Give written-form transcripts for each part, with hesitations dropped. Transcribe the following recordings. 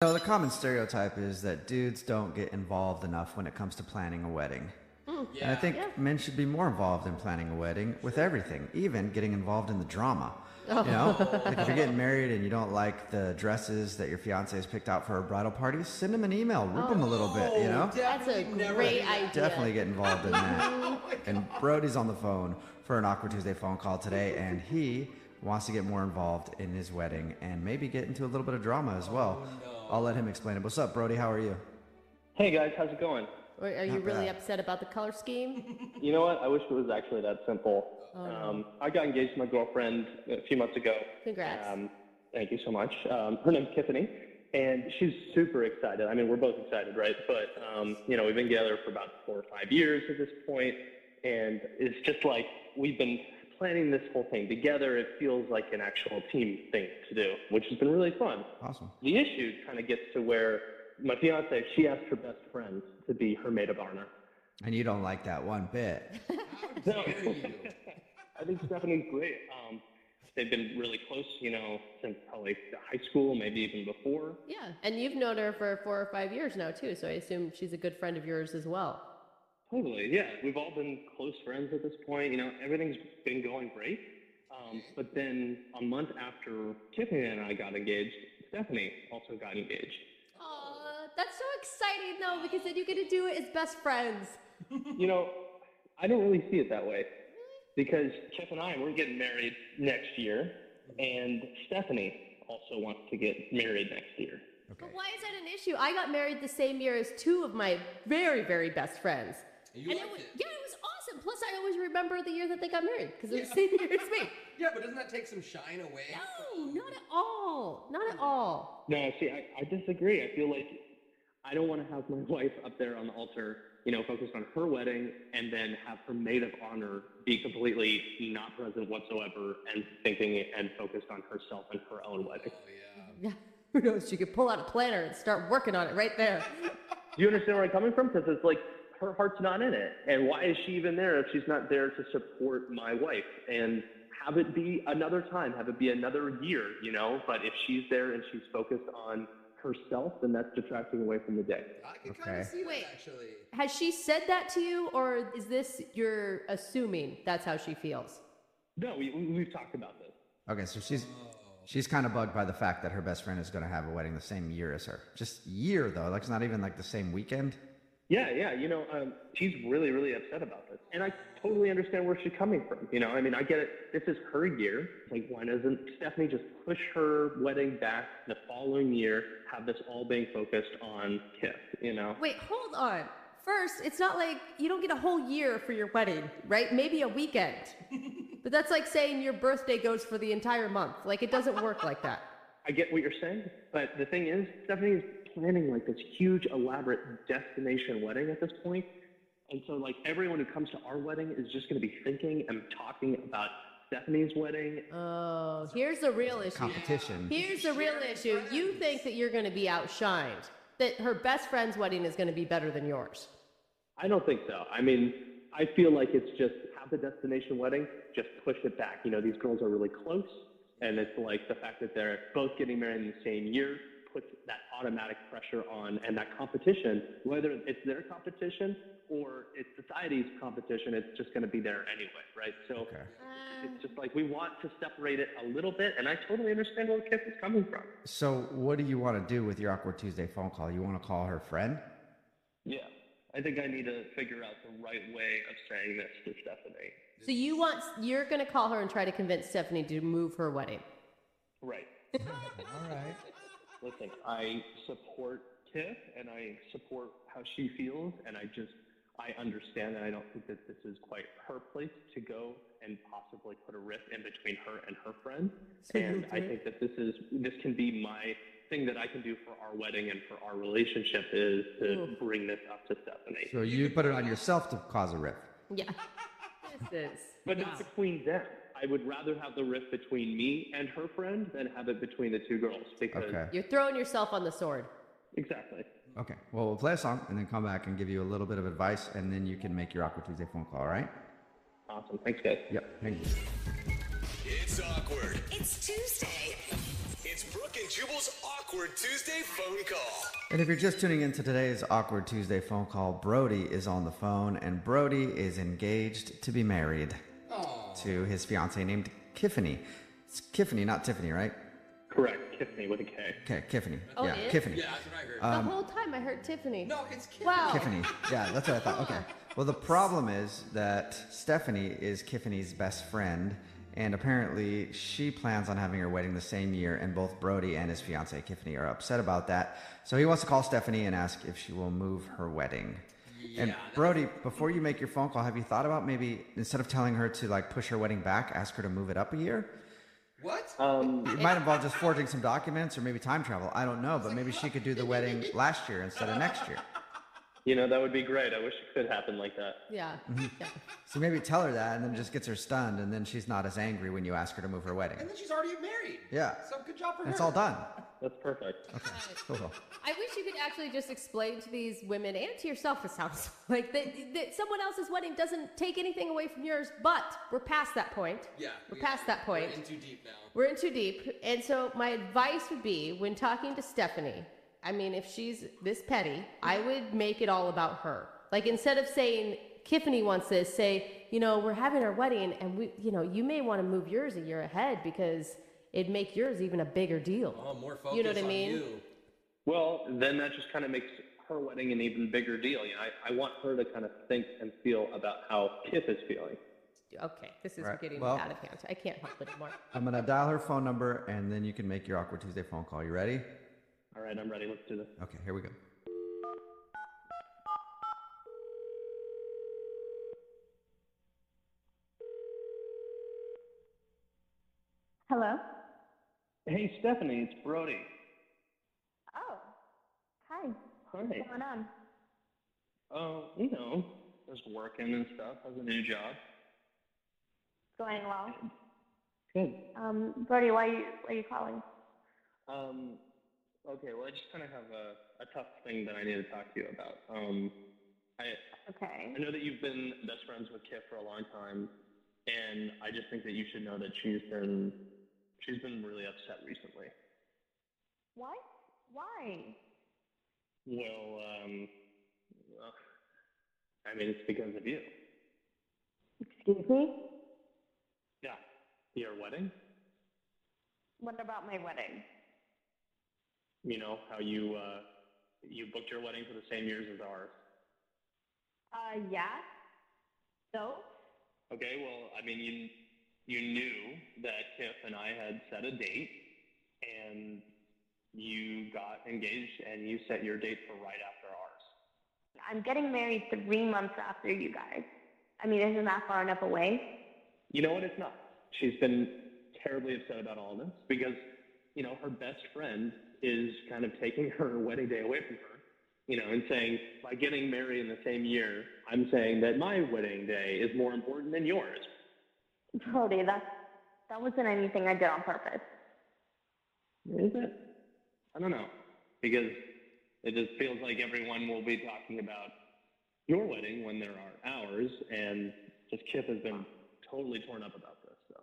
So the common stereotype is that dudes don't get involved enough when it comes to planning a wedding. And I think men should be more involved in planning a wedding with everything, even getting involved in the drama. You know, like if you're getting married and you don't like the dresses that your fiancé has picked out for her bridal party, send him an email, rip him a little bit, you know? That's a great idea. Definitely get involved in that. And Brody's on the phone for an Awkward Tuesday phone call today, and he wants to get more involved in his wedding and maybe get into a little bit of drama as well. I'll let him explain it. What's up, Brody? How are you? Hey guys, how's it going? Are you really upset about the color scheme? You know what? I wish it was actually that simple. I got engaged to my girlfriend a few months ago. Congrats. Thank you so much. Her name's Tiffany, and she's super excited. I mean, we're both excited, right? But, you know, we've been together for about 4 or 5 years at this point, and it's just like we've been planning this whole thing together. It feels like an actual team thing to do, which has been really fun. Awesome. The issue kind of gets to where my fiance, she asked her best friend to be her maid of honor. And you don't like that one bit. No. I think Stephanie's great. They've been really close, you know, since probably high school, maybe even before. Yeah, and you've known her for 4 or 5 years now, too, so I assume she's a good friend of yours as well. Totally, yeah. We've all been close friends at this point. You know, everything's been going great. But then a month after Tiffany and I got engaged, Stephanie also got engaged. That's so exciting, though, because then you get to do it as best friends. You know, I don't really see it that way. Because Tiff and I, we're getting married next year, and Stephanie also wants to get married next year. Okay. But why is that an issue? I got married the same year as 2 of my very, very best friends. And it was awesome. Plus, I always remember the year that they got married, because it was the same year as me. Yeah, but doesn't that take some shine away? No, not at all. Not at all. No, see, I disagree. I feel like I don't want to have my wife up there on the altar, you know, focused on her wedding, and then have her maid of honor be completely not present whatsoever and thinking and focused on herself and her own wedding. Yeah. Who knows? She could pull out a planner and start working on it right there. Do you understand where I'm coming from? Because it's like her heart's not in it. And why is she even there if she's not there to support my wife? And have it be another time, have it be another year, you know? But if she's there and she's focused on herself, then that's detracting away from the day. I can kind of see that, actually. Has she said that to you, or is this you're assuming that's how she feels? No, we've talked about this. Okay, so she's kind of bugged by the fact that her best friend is going to have a wedding the same year as her. Just year, though. Like, it's not even like the same weekend. Yeah, you know, she's really, really upset about this. And I totally understand where she's coming from. You know, I mean, I get it. This is her year. Like, why doesn't Stephanie just push her wedding back the following year, have this all being focused on Tiff, you know? Wait, hold on. First, it's not like you don't get a whole year for your wedding, right? Maybe a weekend. But that's like saying your birthday goes for the entire month. Like, it doesn't work like that. I get what you're saying, but the thing is, Stephanie's planning like this huge, elaborate destination wedding at this point. And so, like, everyone who comes to our wedding is just going to be thinking and talking about Stephanie's wedding. Oh, here's the real issue. Competition. Here's the real issue. You think that you're going to be outshined, that her best friend's wedding is going to be better than yours. I don't think so. I mean, I feel like it's just have the destination wedding, just push it back. You know, these girls are really close, and it's like the fact that they're both getting married in the same year puts that automatic pressure on, and that competition, whether it's their competition or it's society's competition, it's just going to be there anyway, right? So it's just like we want to separate it a little bit, and I totally understand where Kip is coming from. So what do you want to do with your Awkward Tuesday phone call? You want to call her friend? Yeah. I think I need to figure out the right way of saying this to Stephanie. So you're going to call her and try to convince Stephanie to move her wedding. Right. All right. Listen, I support Tiff, and I support how she feels, and I understand that I don't think that this is quite her place to go and possibly put a rift in between her and her friend. And I think that this can be my thing that I can do for our wedding and for our relationship is to bring this up to Stephanie. So you put it on yourself to cause a rift. Yeah. This is. But not between them. I would rather have the rift between me and her friend than have it between the two girls because You're throwing yourself on the sword. Exactly. Okay. Well, we'll play a song and then come back and give you a little bit of advice, and then you can make your Awkward Tuesday phone call, all right? Awesome. Thanks, guys. Yep. Thank you. It's awkward. It's Tuesday. It's It's Brooke and Jubal's Awkward Tuesday phone call. And if you're just tuning in to today's Awkward Tuesday phone call, Brody is on the phone, and Brody is engaged to be married to his fiancée named Kiffany. It's Kiffany, not Tiffany, right? Correct. Kiffany with a K. Okay, Kiffany. Oh, yeah, it is? Kiffany. Yeah, that's what I heard. The whole time I heard Tiffany. No, it's Kiffany. Wow. Kiffany. Yeah, that's what I thought. Okay. Well, the problem is that Stephanie is Kiffany's best friend, and apparently she plans on having her wedding the same year, and both Brody and his fiancée, Kiffany, are upset about that. So he wants to call Stephanie and ask if she will move her wedding. Yeah, And Brody, before you make your phone call, have you thought about maybe instead of telling her to like push her wedding back, ask her to move it up a year? What? It might involve just forging some documents or maybe time travel. I don't know, but maybe she could do the wedding last year instead of next year. You know, that would be great. I wish it could happen like that. Yeah. Yeah. So maybe tell her that and then just gets her stunned, and then she's not as angry when you ask her to move her wedding. And then she's already married. Yeah. So good job for her. It's all done. That's perfect. Okay, cool. I wish you could actually just explain to these women and to yourself, it sounds like, that someone else's wedding doesn't take anything away from yours, but we're past that point. Yeah. We're past that point. We're in too deep now. We're in too deep. And so my advice would be, when talking to Stephanie, I mean, if she's this petty, I would make it all about her. Like, instead of saying, Kiffany wants this, say, you know, we're having our wedding, and we, you know, you may want to move yours a year ahead because it'd make yours even a bigger deal. Oh, more focus You know what I on mean? you. Well, then that just kind of makes her wedding an even bigger deal. You know, I want her to kind of think and feel about how Kip is feeling. Okay, this is Right, getting well- out of hand. I can't help it anymore. I'm going to dial her phone number, and then you can make your Awkward Tuesday phone call. You ready? All right, I'm ready. Let's do this. Okay, here we go. Hello? Hey, Stephanie, it's Brody. Oh, hi. Hi. What's going on? Oh, you know, just working and stuff. Has a new job. Going well. Good. Brody, why are you calling? Okay, well, I just kind of have a tough thing that I need to talk to you about. Okay. I know that you've been best friends with Kip for a long time, and I just think that you should know that she's been really upset recently. What? Why? Well, I mean, it's because of you. Excuse me? Yeah. Your wedding? What about my wedding? You know, how you booked your wedding for the same years as ours. Yeah. So? Okay, well, I mean, you knew that Tiff and I had set a date, and you got engaged, and you set your date for right after ours. I'm getting married 3 months after you guys. I mean, isn't that far enough away? You know what? It's not. She's been terribly upset about all this because, you know, her best friend is kind of taking her wedding day away from her, you know, and saying, by getting married in the same year, I'm saying that my wedding day is more important than yours. Brody, that wasn't anything I did on purpose. Is it? I don't know. Because it just feels like everyone will be talking about your wedding when there are ours, and just Kip has been totally torn up about this, so.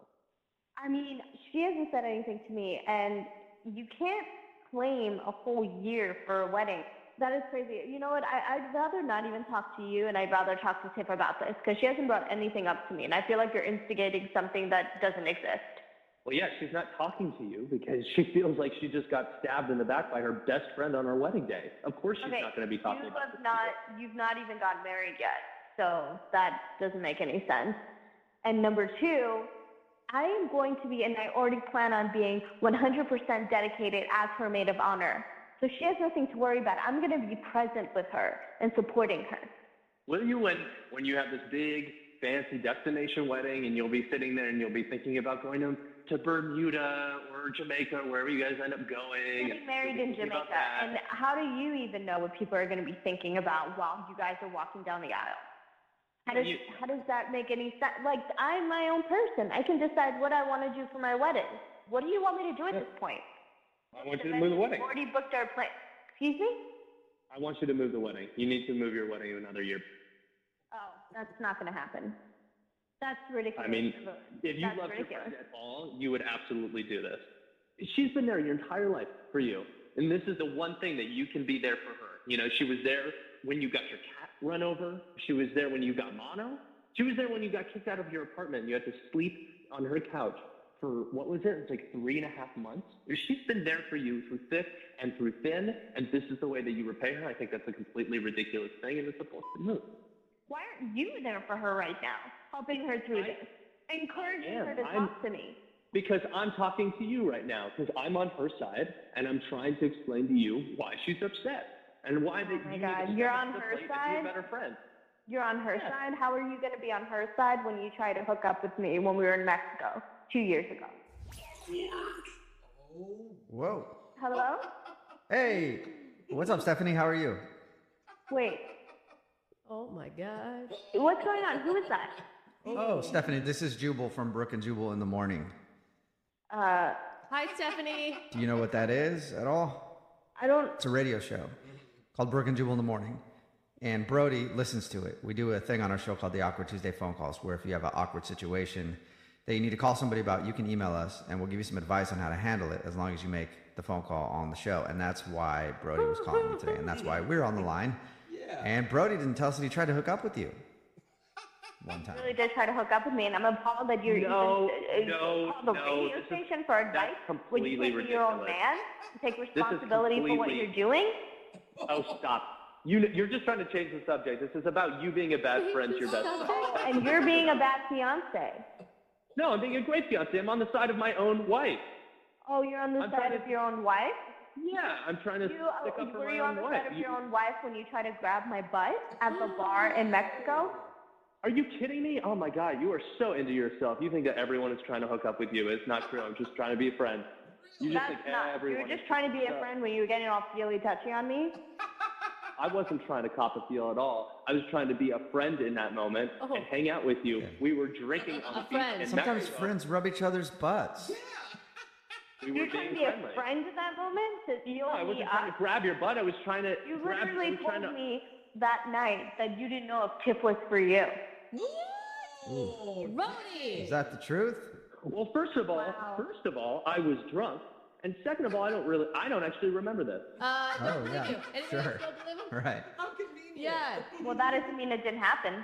I mean, she hasn't said anything to me, and you can't claim a whole year for a wedding. That is crazy. You know what? I'd rather not even talk to you, and I'd rather talk to Tiff about this, because she hasn't brought anything up to me, and I feel like you're instigating something that doesn't exist. Well, yeah, she's not talking to you because she feels like she just got stabbed in the back by her best friend on her wedding day. Of course she's not going to be talking about this. You've not even gotten married yet, so that doesn't make any sense. And number two, I am going to be, and I already plan on being 100% dedicated as her maid of honor. So she has nothing to worry about. I'm going to be present with her and supporting her. Will you, when you have this big, fancy destination wedding and you'll be sitting there and you'll be thinking about going to Bermuda or Jamaica, wherever you guys end up going? Getting married in Jamaica. And how do you even know what people are going to be thinking about while you guys are walking down the aisle? How does that make any sense? Like, I'm my own person. I can decide what I want to do for my wedding. What do you want me to do at this point? I want you to move the wedding. We've already booked our plan. Excuse me? I want you to move the wedding. You need to move your wedding another year. Oh, that's not going to happen. That's ridiculous. I mean, if you That's love your ridiculous. friend at all, you would absolutely do this. she's been there your entire life for you. And this is the one thing that you can be there for her. You know, she was there when you got your cat run over. She was there when you got mono. She was there when you got kicked out of your apartment and you had to sleep on her couch for, what was it? It was like 3.5 months. She's been there for you through thick and through thin, and this is the way that you repay her. I think that's a completely ridiculous thing, and it's a busted move. Why aren't you there for her right now, helping her through this, encouraging her to talk to me? Because I'm talking to you right now, because I'm on her side, and I'm trying to explain to you why she's upset, and why that Oh my God, you're on her side? Be a better friend. You're on her side? How are you going to be on her side when you try to hook up with me when we were in Mexico 2 years ago? Whoa. Hello? Hey, what's up, Stephanie? How are you? Wait, Oh my God. what's going on? Who is that? Oh, Stephanie, this is Jubal from Brooke and Jubal in the morning. Hi, Stephanie. Do you know what that is at all? I don't. It's a radio show called Brooke and Jubal in the morning. And Brody listens to it. We do a thing on our show called the Awkward Tuesday Phone Calls, where if you have an awkward situation that you need to call somebody about, you can email us and we'll give you some advice on how to handle it as long as you make the phone call on the show. And that's why Brody was calling me today. And that's why we're on the line. Yeah. And Brody didn't tell us that he tried to hook up with you one time. Really did try to hook up with me, and I'm appalled that you're called the radio station for advice when you can't be your own man and take responsibility for what you're doing. Oh, stop. You're just trying to change the subject. This is about you being a bad friend to your best friend. And you're being a bad fiance. No, I'm being a great fiance. I'm on the side of my own wife. Oh, you're on the side of your own wife? Yeah, I'm trying to stick up for Were my you on own the wife. side of your own wife when you tried to grab my butt at the bar in Mexico? Are you kidding me? Oh my God, you are so into yourself. You think that everyone is trying to hook up with you. It's not true. I'm just trying to be a friend. You just think everyone. You were just trying to be a friend when you were getting all feely touchy on me? I wasn't trying to cop a feel at all. I was trying to be a friend in that moment and hang out with you. We were drinking on the beach in Sometimes Mexico. friends rub each other's butts. We were You're trying to be friendly. a friend in that moment? To you I and wasn't me trying to grab your butt. I was trying to You grab. literally told me that night that you didn't know if Tiff was for you. Brody. Is that the truth? Well, first of all, I was drunk, and second of all, I don't actually remember this. I don't believe yeah, you. Anybody sure. else don't believe him? Right. How convenient. Yeah. Well, that doesn't mean it didn't happen.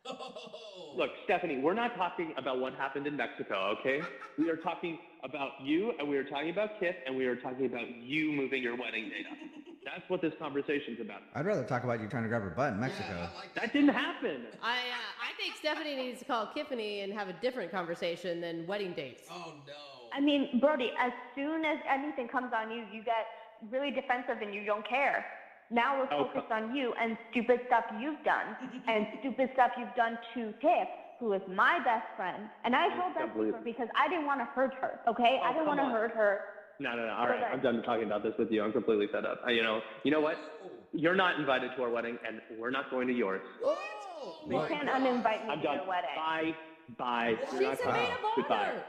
Oh. Look, Stephanie, we're not talking about what happened in Mexico, okay? We are talking about you, and we are talking about Kit, and we are talking about you moving your wedding date up. That's what this conversation's about. I'd rather talk about you trying to grab her butt in Mexico. Yeah, I like That didn't happen. I think Stephanie needs to call Tiffany and have a different conversation than wedding dates. Oh no. I mean, Brody, as soon as anything comes on you, you get really defensive and you don't care. Now we're focused on you and stupid stuff you've done and stupid stuff you've done to Tiff, who is my best friend. And I told that to her because I didn't want to hurt her, okay? I didn't want to hurt her. No. All right, I'm done talking about this with you. I'm completely fed up. You know what? You're not invited to our wedding, and we're not going to yours. You can't uninvite me I'm to done. your wedding. Bye. She's You're not a coming. maid of Goodbye. honor.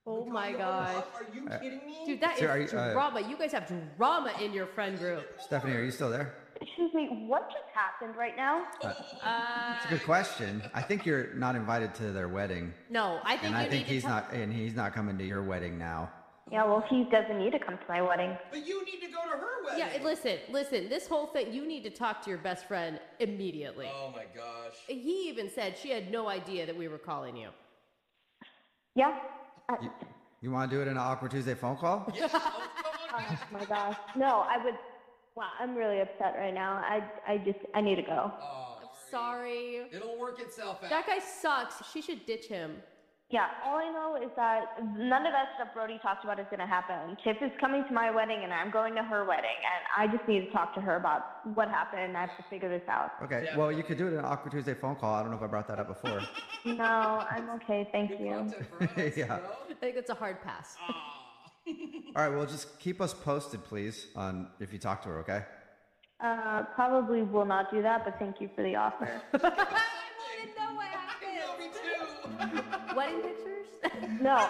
Oh my gosh. Are you kidding me? Dude, that So is drama. You guys have drama in your friend group. Stephanie, are you still there? Excuse me, what just happened right now? It's a good question. I think you're not invited to their wedding, No, I think and you I need think to he's not coming to your wedding now. Yeah, well, he doesn't need to come to my wedding. But you need to go to her wedding. Yeah, listen. This whole thing, you need to talk to your best friend immediately. Oh my gosh. He even said she had no idea that we were calling you. Yeah? You want to do it in an Awkward Tuesday phone call? Yeah. Oh my gosh. No, I would. Wow, I'm really upset right now. I need to go. Oh, I'm sorry. It'll work itself out. That guy sucks. She should ditch him. Yeah, all I know is that none of that stuff Brody talked about is going to happen. Tiff is coming to my wedding, and I'm going to her wedding, and I just need to talk to her about what happened, and I have to figure this out. Okay, well, you could do it in an Awkward Tuesday phone call. I don't know if I brought that up before. No, I'm okay, thank you. Content for us, Yeah. bro. I think it's a hard pass. All right, well, just keep us posted, please, on if you talk to her, okay? Probably will not do that, but thank you for the offer. I want to know what happened. Me too. Wedding pictures? No.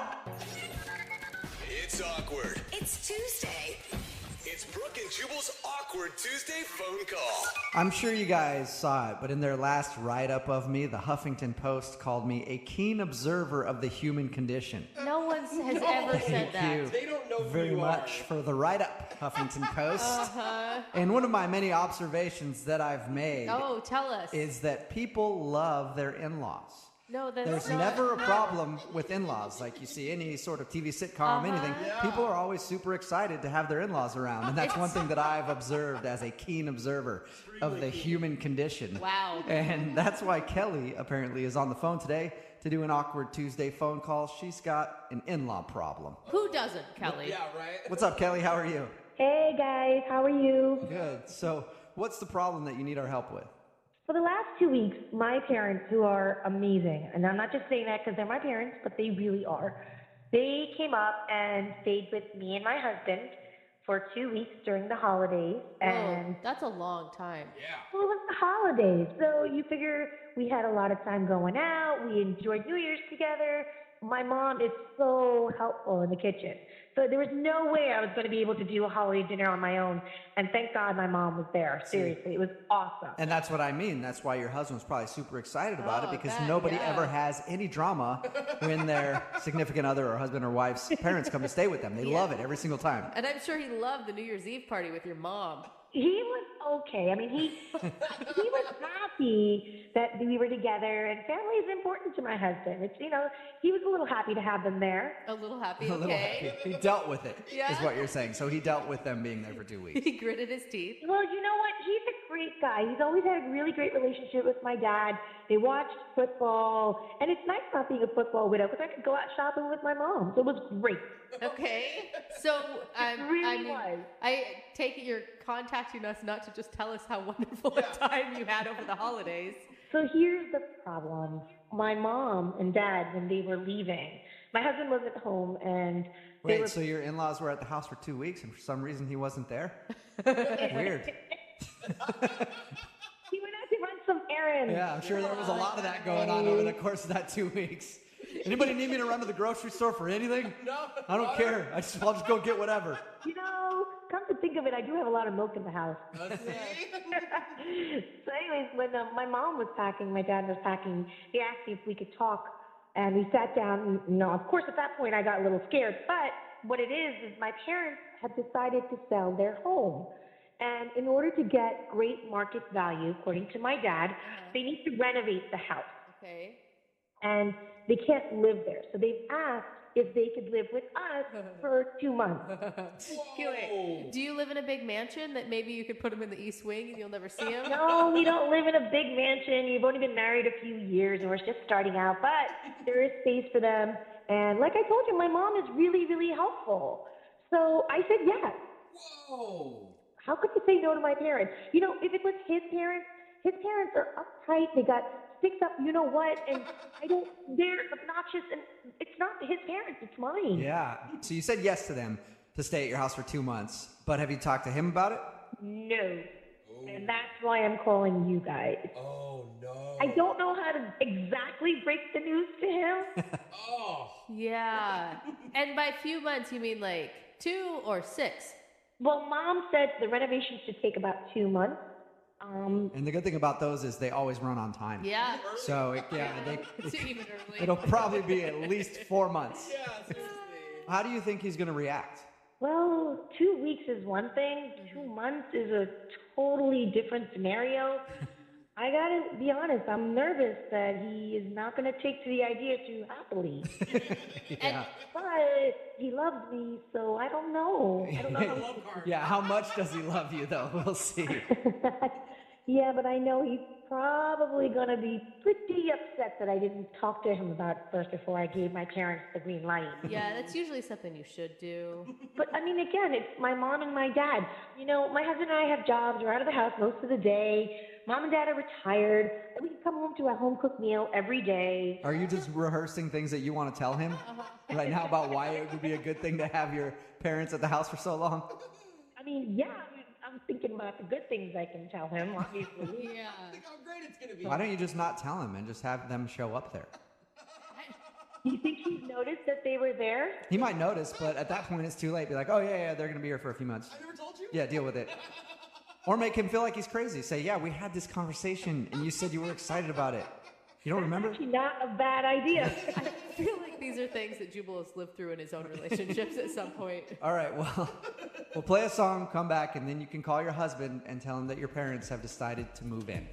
It's awkward. It's Tuesday. It's Brooke and Jubal's Awkward Tuesday phone call. I'm sure you guys saw it, but in their last write-up of me, the Huffington Post called me a keen observer of the human condition. No one has ever said that. Thank you They don't know who very you much are. for the write-up, Huffington Post. And one of my many observations that I've made Oh, tell us. is that people love their in-laws. No, that's There's not. never a problem with in-laws. Like you see any sort of TV sitcom, anything, people are always super excited to have their in-laws around. And that's one thing that I've observed as a keen observer of the human condition. Wow. And that's why Kelly apparently is on the phone today to do an Awkward Tuesday phone call. She's got an in-law problem. Who doesn't, Kelly? Yeah, right? What's up, Kelly? How are you? Hey guys, how are you? Good. So what's the problem that you need our help with? For the last 2 weeks, my parents, who are amazing, and I'm not just saying that because they're my parents, but they really are, they came up and stayed with me and my husband for 2 weeks during the holidays. And that's a long time. Yeah. well, it was the holidays, so you figure we had a lot of time going out. We enjoyed New Year's together. My mom is so helpful in the kitchen. So there was no way I was going to be able to do a holiday dinner on my own. And thank God my mom was there. Seriously, it was awesome. And that's what I mean. That's why your husband's probably super excited about it, because I bet, nobody yeah. ever has any drama when their significant other or husband or wife's parents come to stay with them. They love it every single time. And I'm sure he loved the New Year's Eve party with your mom. He was okay. I mean, he was happy that we were together, and family is important to my husband. It's, you know, he was a little happy to have them there. A little happy, A little okay? happy. He dealt with it, Yeah. is what you're saying. So he dealt with them being there for 2 weeks. He gritted his teeth. Well, you know what? He's a great guy. He's always had a really great relationship with my dad. They watched football, and it's nice not being a football widow because I could go out shopping with my mom. So it was great. Okay. So really was. I take it you're contacting us not to just tell us how wonderful a time you had over the holidays. So here's the problem. My mom and dad, when they were leaving, my husband wasn't home, and they Wait, were... so your in-laws were at the house for 2 weeks, and for some reason he wasn't there? Weird. He went out to run some errands. Yeah, I'm sure there was a lot of that going on over the course of that 2 weeks. Anybody need me to run to the grocery store for anything? No. I don't care. I'll just go get whatever. You know, come to think of it, I do have a lot of milk in the house. Let's see. So anyways, when my mom was packing, my dad was packing, he asked me if we could talk, and we sat down. And, of course, at that point, I got a little scared. But what it is my parents had decided to sell their home. And in order to get great market value, according to my dad, they need to renovate the house. Okay. And they can't live there. So they've asked if they could live with us for 2 months. Whoa. Do you live in a big mansion that maybe you could put him in the East Wing and you'll never see him? No, we don't live in a big mansion. You've only been married a few years and we're just starting out, but there is space for them. And like I told you, my mom is really, really helpful. So I said yes. Whoa. How could you say no to my parents? You know, if it was his parents are uptight. They got sticks up, you know what? And they're obnoxious, and it's not his parents, it's mine. Yeah. So you said yes to them to stay at your house for 2 months, but have you talked to him about it? No. And that's why I'm calling you guys. Oh, no. I don't know how to exactly break the news to him. Oh. Yeah. And by few months, you mean like 2 or 6? Well, Mom said the renovation should take about 2 months. And the good thing about those is they always run on time. Yeah. So, It's even early. it'll probably be at least 4 months. Yeah, seriously. How do you think he's going to react? Well, 2 weeks is one thing. 2 months is a totally different scenario. I gotta be honest, I'm nervous that he is not gonna take to the idea too happily. Yeah. But he loves me, so I don't know. I don't know how Love card. Yeah, how much does he love you, though? We'll see. Yeah, but I know he's probably going to be pretty upset that I didn't talk to him about it first before I gave my parents the green light. Yeah, that's usually something you should do. But, I mean, again, it's my mom and my dad. You know, my husband and I have jobs. We're out of the house most of the day. Mom and dad are retired. And we can come home to a home-cooked meal every day. Are you just rehearsing things that you want to tell him right now about why it would be a good thing to have your parents at the house for so long? I mean, yeah, I'm thinking about the good things I can tell him, obviously. Yeah. Think how great it's gonna be. Why don't you just not tell him and just have them show up there? Do you think he's noticed that they were there? He might notice, but at that point it's too late. Be like, oh, yeah, they're going to be here for a few months. I never told you. Yeah, deal with it. Or make him feel like he's crazy. Say, yeah, we had this conversation and you said you were excited about it. You don't remember? Actually, not a bad idea. feel like these are things that Jubal has lived through in his own relationships at some point. All right, well, we'll play a song, come back, and then you can call your husband and tell him that your parents have decided to move in.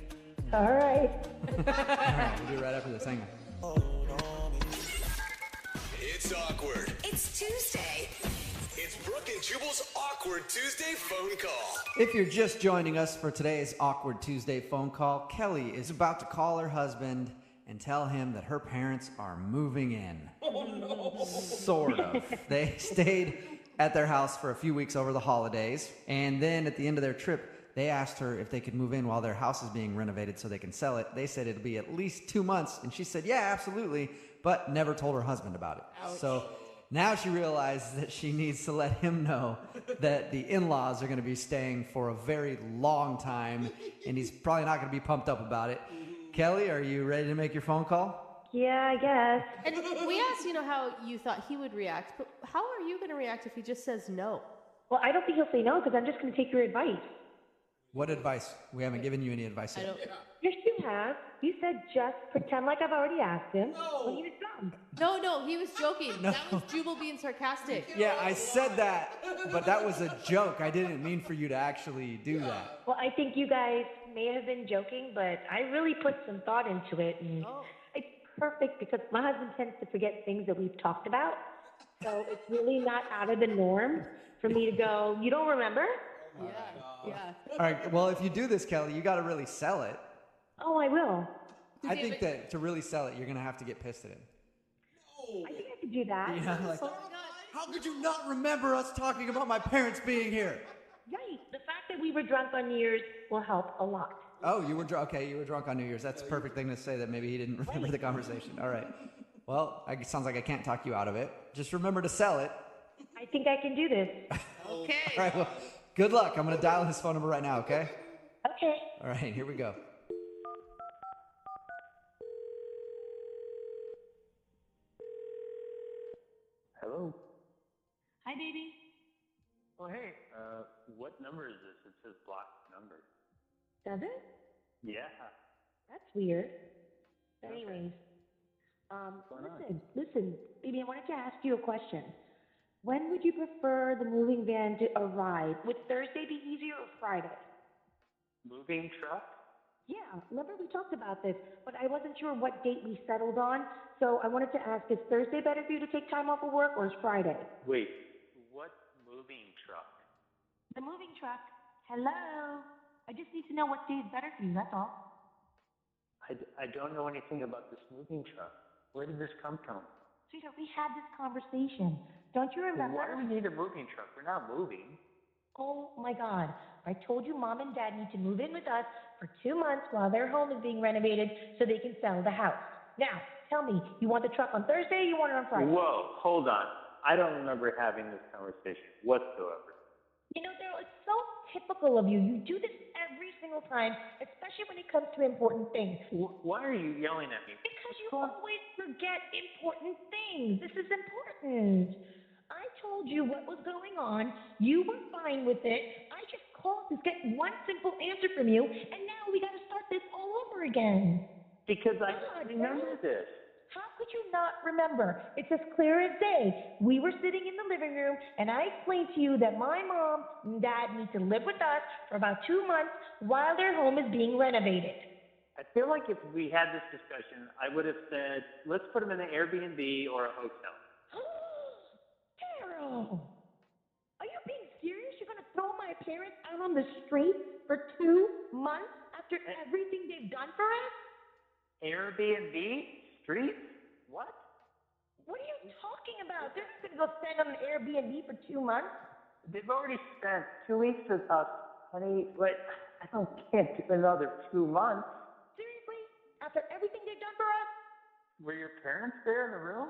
All right. All right, we'll do it right after this. Hang on. It's awkward. It's Tuesday. It's Brooke and Jubal's Awkward Tuesday phone call. If you're just joining us for today's Awkward Tuesday phone call, Kelly is about to call her husband and tell him that her parents are moving in. Oh, no. Sort of. They stayed at their house for a few weeks over the holidays, and then at the end of their trip, they asked her if they could move in while their house is being renovated so they can sell it. They said it'll be at least 2 months, and she said, yeah, absolutely, but never told her husband about it. Ouch. So now she realizes that she needs to let him know that the in-laws are going to be staying for a very long time, and he's probably not going to be pumped up about it. Kelly, are you ready to make your phone call? Yeah, I guess. And we asked, how you thought he would react, but how are you going to react if he just says no? Well, I don't think he'll say no because I'm just going to take your advice. What advice? We haven't given you any advice yet. Yes, you have. You said just pretend like I've already asked him when he was done. No, he was joking. No. That was Jubal being sarcastic. Yeah, I said that, but that was a joke. I didn't mean for you to actually do that. Well, I think you guys may have been joking, but I really put some thought into it, and it's perfect because my husband tends to forget things that we've talked about. So it's really not out of the norm for me to go, you don't remember? Yeah. All right, well, if you do this, Kelly, you got to really sell it. Oh, I will. I think that to really sell it, you're going to have to get pissed at him. I think I could do that. Yeah, like, how could you not remember us talking about my parents being here? Right. The fact that we were drunk on New Year's will help a lot. Oh, you were drunk. Okay, you were drunk on New Year's. That's a perfect thing to say that maybe he didn't remember the conversation. All right. Well, it sounds like I can't talk you out of it. Just remember to sell it. I think I can do this. Okay. All right, well, good luck. I'm going to dial his phone number right now, okay? Okay. All right, here we go. Hello. Hi, baby. Oh, hey. What number is this? It says blocked number. Does it? Yeah. That's weird. But Okay. anyways, listen, baby, I wanted to ask you a question. When would you prefer the moving van to arrive? Would Thursday be easier or Friday? Moving truck? Yeah, remember we talked about this, but I wasn't sure what date we settled on, so I wanted to ask, is Thursday better for you to take time off of work or is Friday? Wait, what moving truck? The moving truck. Hello? I just need to know what day is better for you, that's all. I don't know anything about this moving truck. Where did this come from? Sweetheart, we had this conversation. Don't you remember? Why do we need a moving truck? We're not moving. Oh my God. I told you Mom and Dad need to move in with us for 2 months while their home is being renovated so they can sell the house. Now, tell me, you want the truck on Thursday or you want it on Friday? Whoa, hold on. I don't remember having this conversation whatsoever. Daryl, it's so typical of you. You do this every single time, especially when it comes to important things. Why are you yelling at me? Because you always forget important things. This is important. I told you what was going on. You were fine with it. I just called to get one simple answer from you, and now we got to start this all over again. Because I God, remember this. How could you not remember? It's as clear as day. We were sitting in the living room, and I explained to you that my mom and dad need to live with us for about 2 months while their home is being renovated. I feel like if we had this discussion, I would have said, let's put them in an Airbnb or a hotel. Daryl, are you being serious? You're going to throw my parents out on the street for 2 months after everything they've done for us? Airbnb? Streets? What? What are you talking about? They're not going to go spend on an Airbnb for 2 months. They've already spent 2 weeks with us, honey, but can't do another 2 months. Seriously? After everything they've done for us? Were your parents there in the room?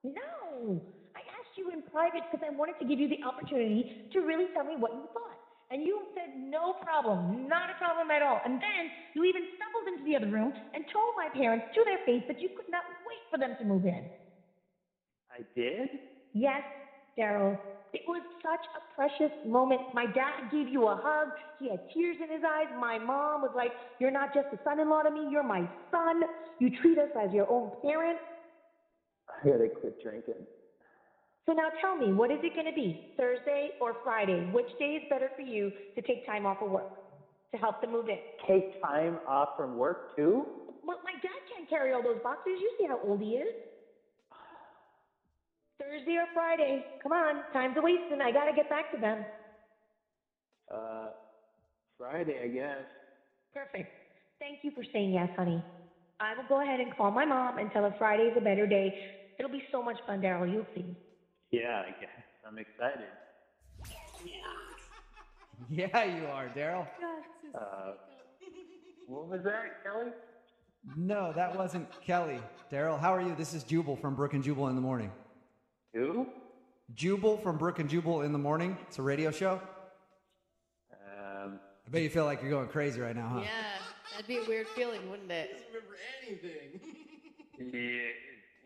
No. I asked you in private because I wanted to give you the opportunity to really tell me what you thought. And you said no problem, not a problem at all. And then you even stumbled into the other room and told my parents to their face that you could not wait for them to move in. I did? Yes, Daryl. It was such a precious moment. My dad gave you a hug. He had tears in his eyes. My mom was like, you're not just a son-in-law to me, you're my son. You treat us as your own parent. I gotta quit drinking. So now tell me, what is it going to be? Thursday or Friday? Which day is better for you to take time off of work to help them move in? Take time off from work too? Well, my dad can't carry all those boxes. You see how old he is. Thursday or Friday? Come on, time's a wasting. I got to get back to them. Friday, I guess. Perfect. Thank you for saying yes, honey. I will go ahead and call my mom and tell her Friday is a better day. It'll be so much fun, Daryl. You'll see. Yeah, I guess. I'm excited. Yeah, you are, Daryl. What was that, Kelly? No, that wasn't Kelly. Daryl, how are you? This is Jubal from Brooke and Jubal in the Morning. Who? Jubal from Brooke and Jubal in the Morning. It's a radio show. I bet you feel like you're going crazy right now, huh? Yeah, that'd be a weird feeling, wouldn't it? Doesn't remember anything. Yeah,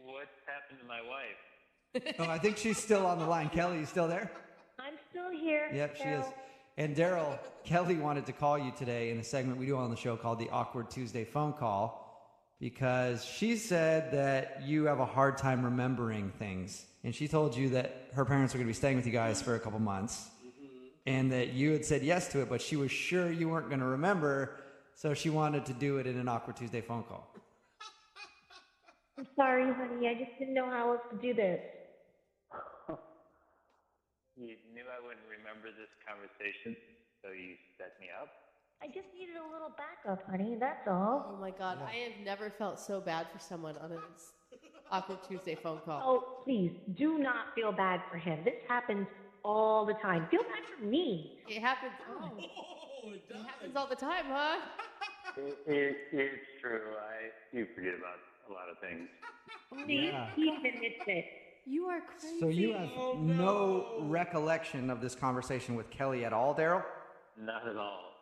what's happened to my wife? Oh, I think she's still on the line. Kelly, you still there? I'm still here. Yep, she Daryl. is. And Daryl, Kelly wanted to call you today in a segment we do on the show called the Awkward Tuesday Phone Call because she said that you have a hard time remembering things. And she told you that her parents were going to be staying with you guys for a couple months and that you had said yes to it, but she was sure you weren't going to remember, so she wanted to do it in an Awkward Tuesday Phone Call. I'm sorry, honey. I just didn't know how else to do this. You knew I wouldn't remember this conversation, so you set me up? I just needed a little backup, honey. That's all. Oh my God, I have never felt so bad for someone on an Awkward Tuesday phone call. Oh, please, do not feel bad for him. This happens all the time. Feel bad for me. It happens. Oh, it does. It happens all the time, huh? It's true. I do forget about a lot of things. Please, he admits it. You are crazy. So you have no recollection of this conversation with Kelly at all, Daryl? Not at all.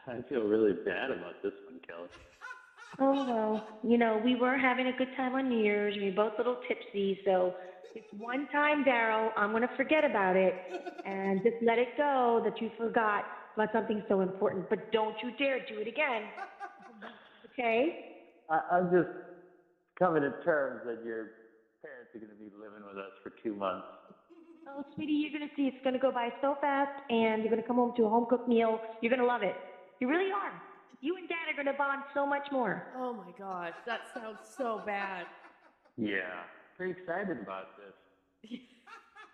I feel really bad about this one, Kelly. Oh, well, you know, we were having a good time on New Year's. We were both a little tipsy, so it's one time, Daryl. I'm going to forget about it and just let it go that you forgot about something so important. But don't you dare do it again. Okay? I'm just coming to terms that your parents are going to be living with us for 2 months. Oh, sweetie, you're going to see it's going to go by so fast, and you're going to come home to a home-cooked meal. You're going to love it. You really are. You and Dad are going to bond so much more. Oh my gosh, that sounds so bad. Yeah, pretty excited about this.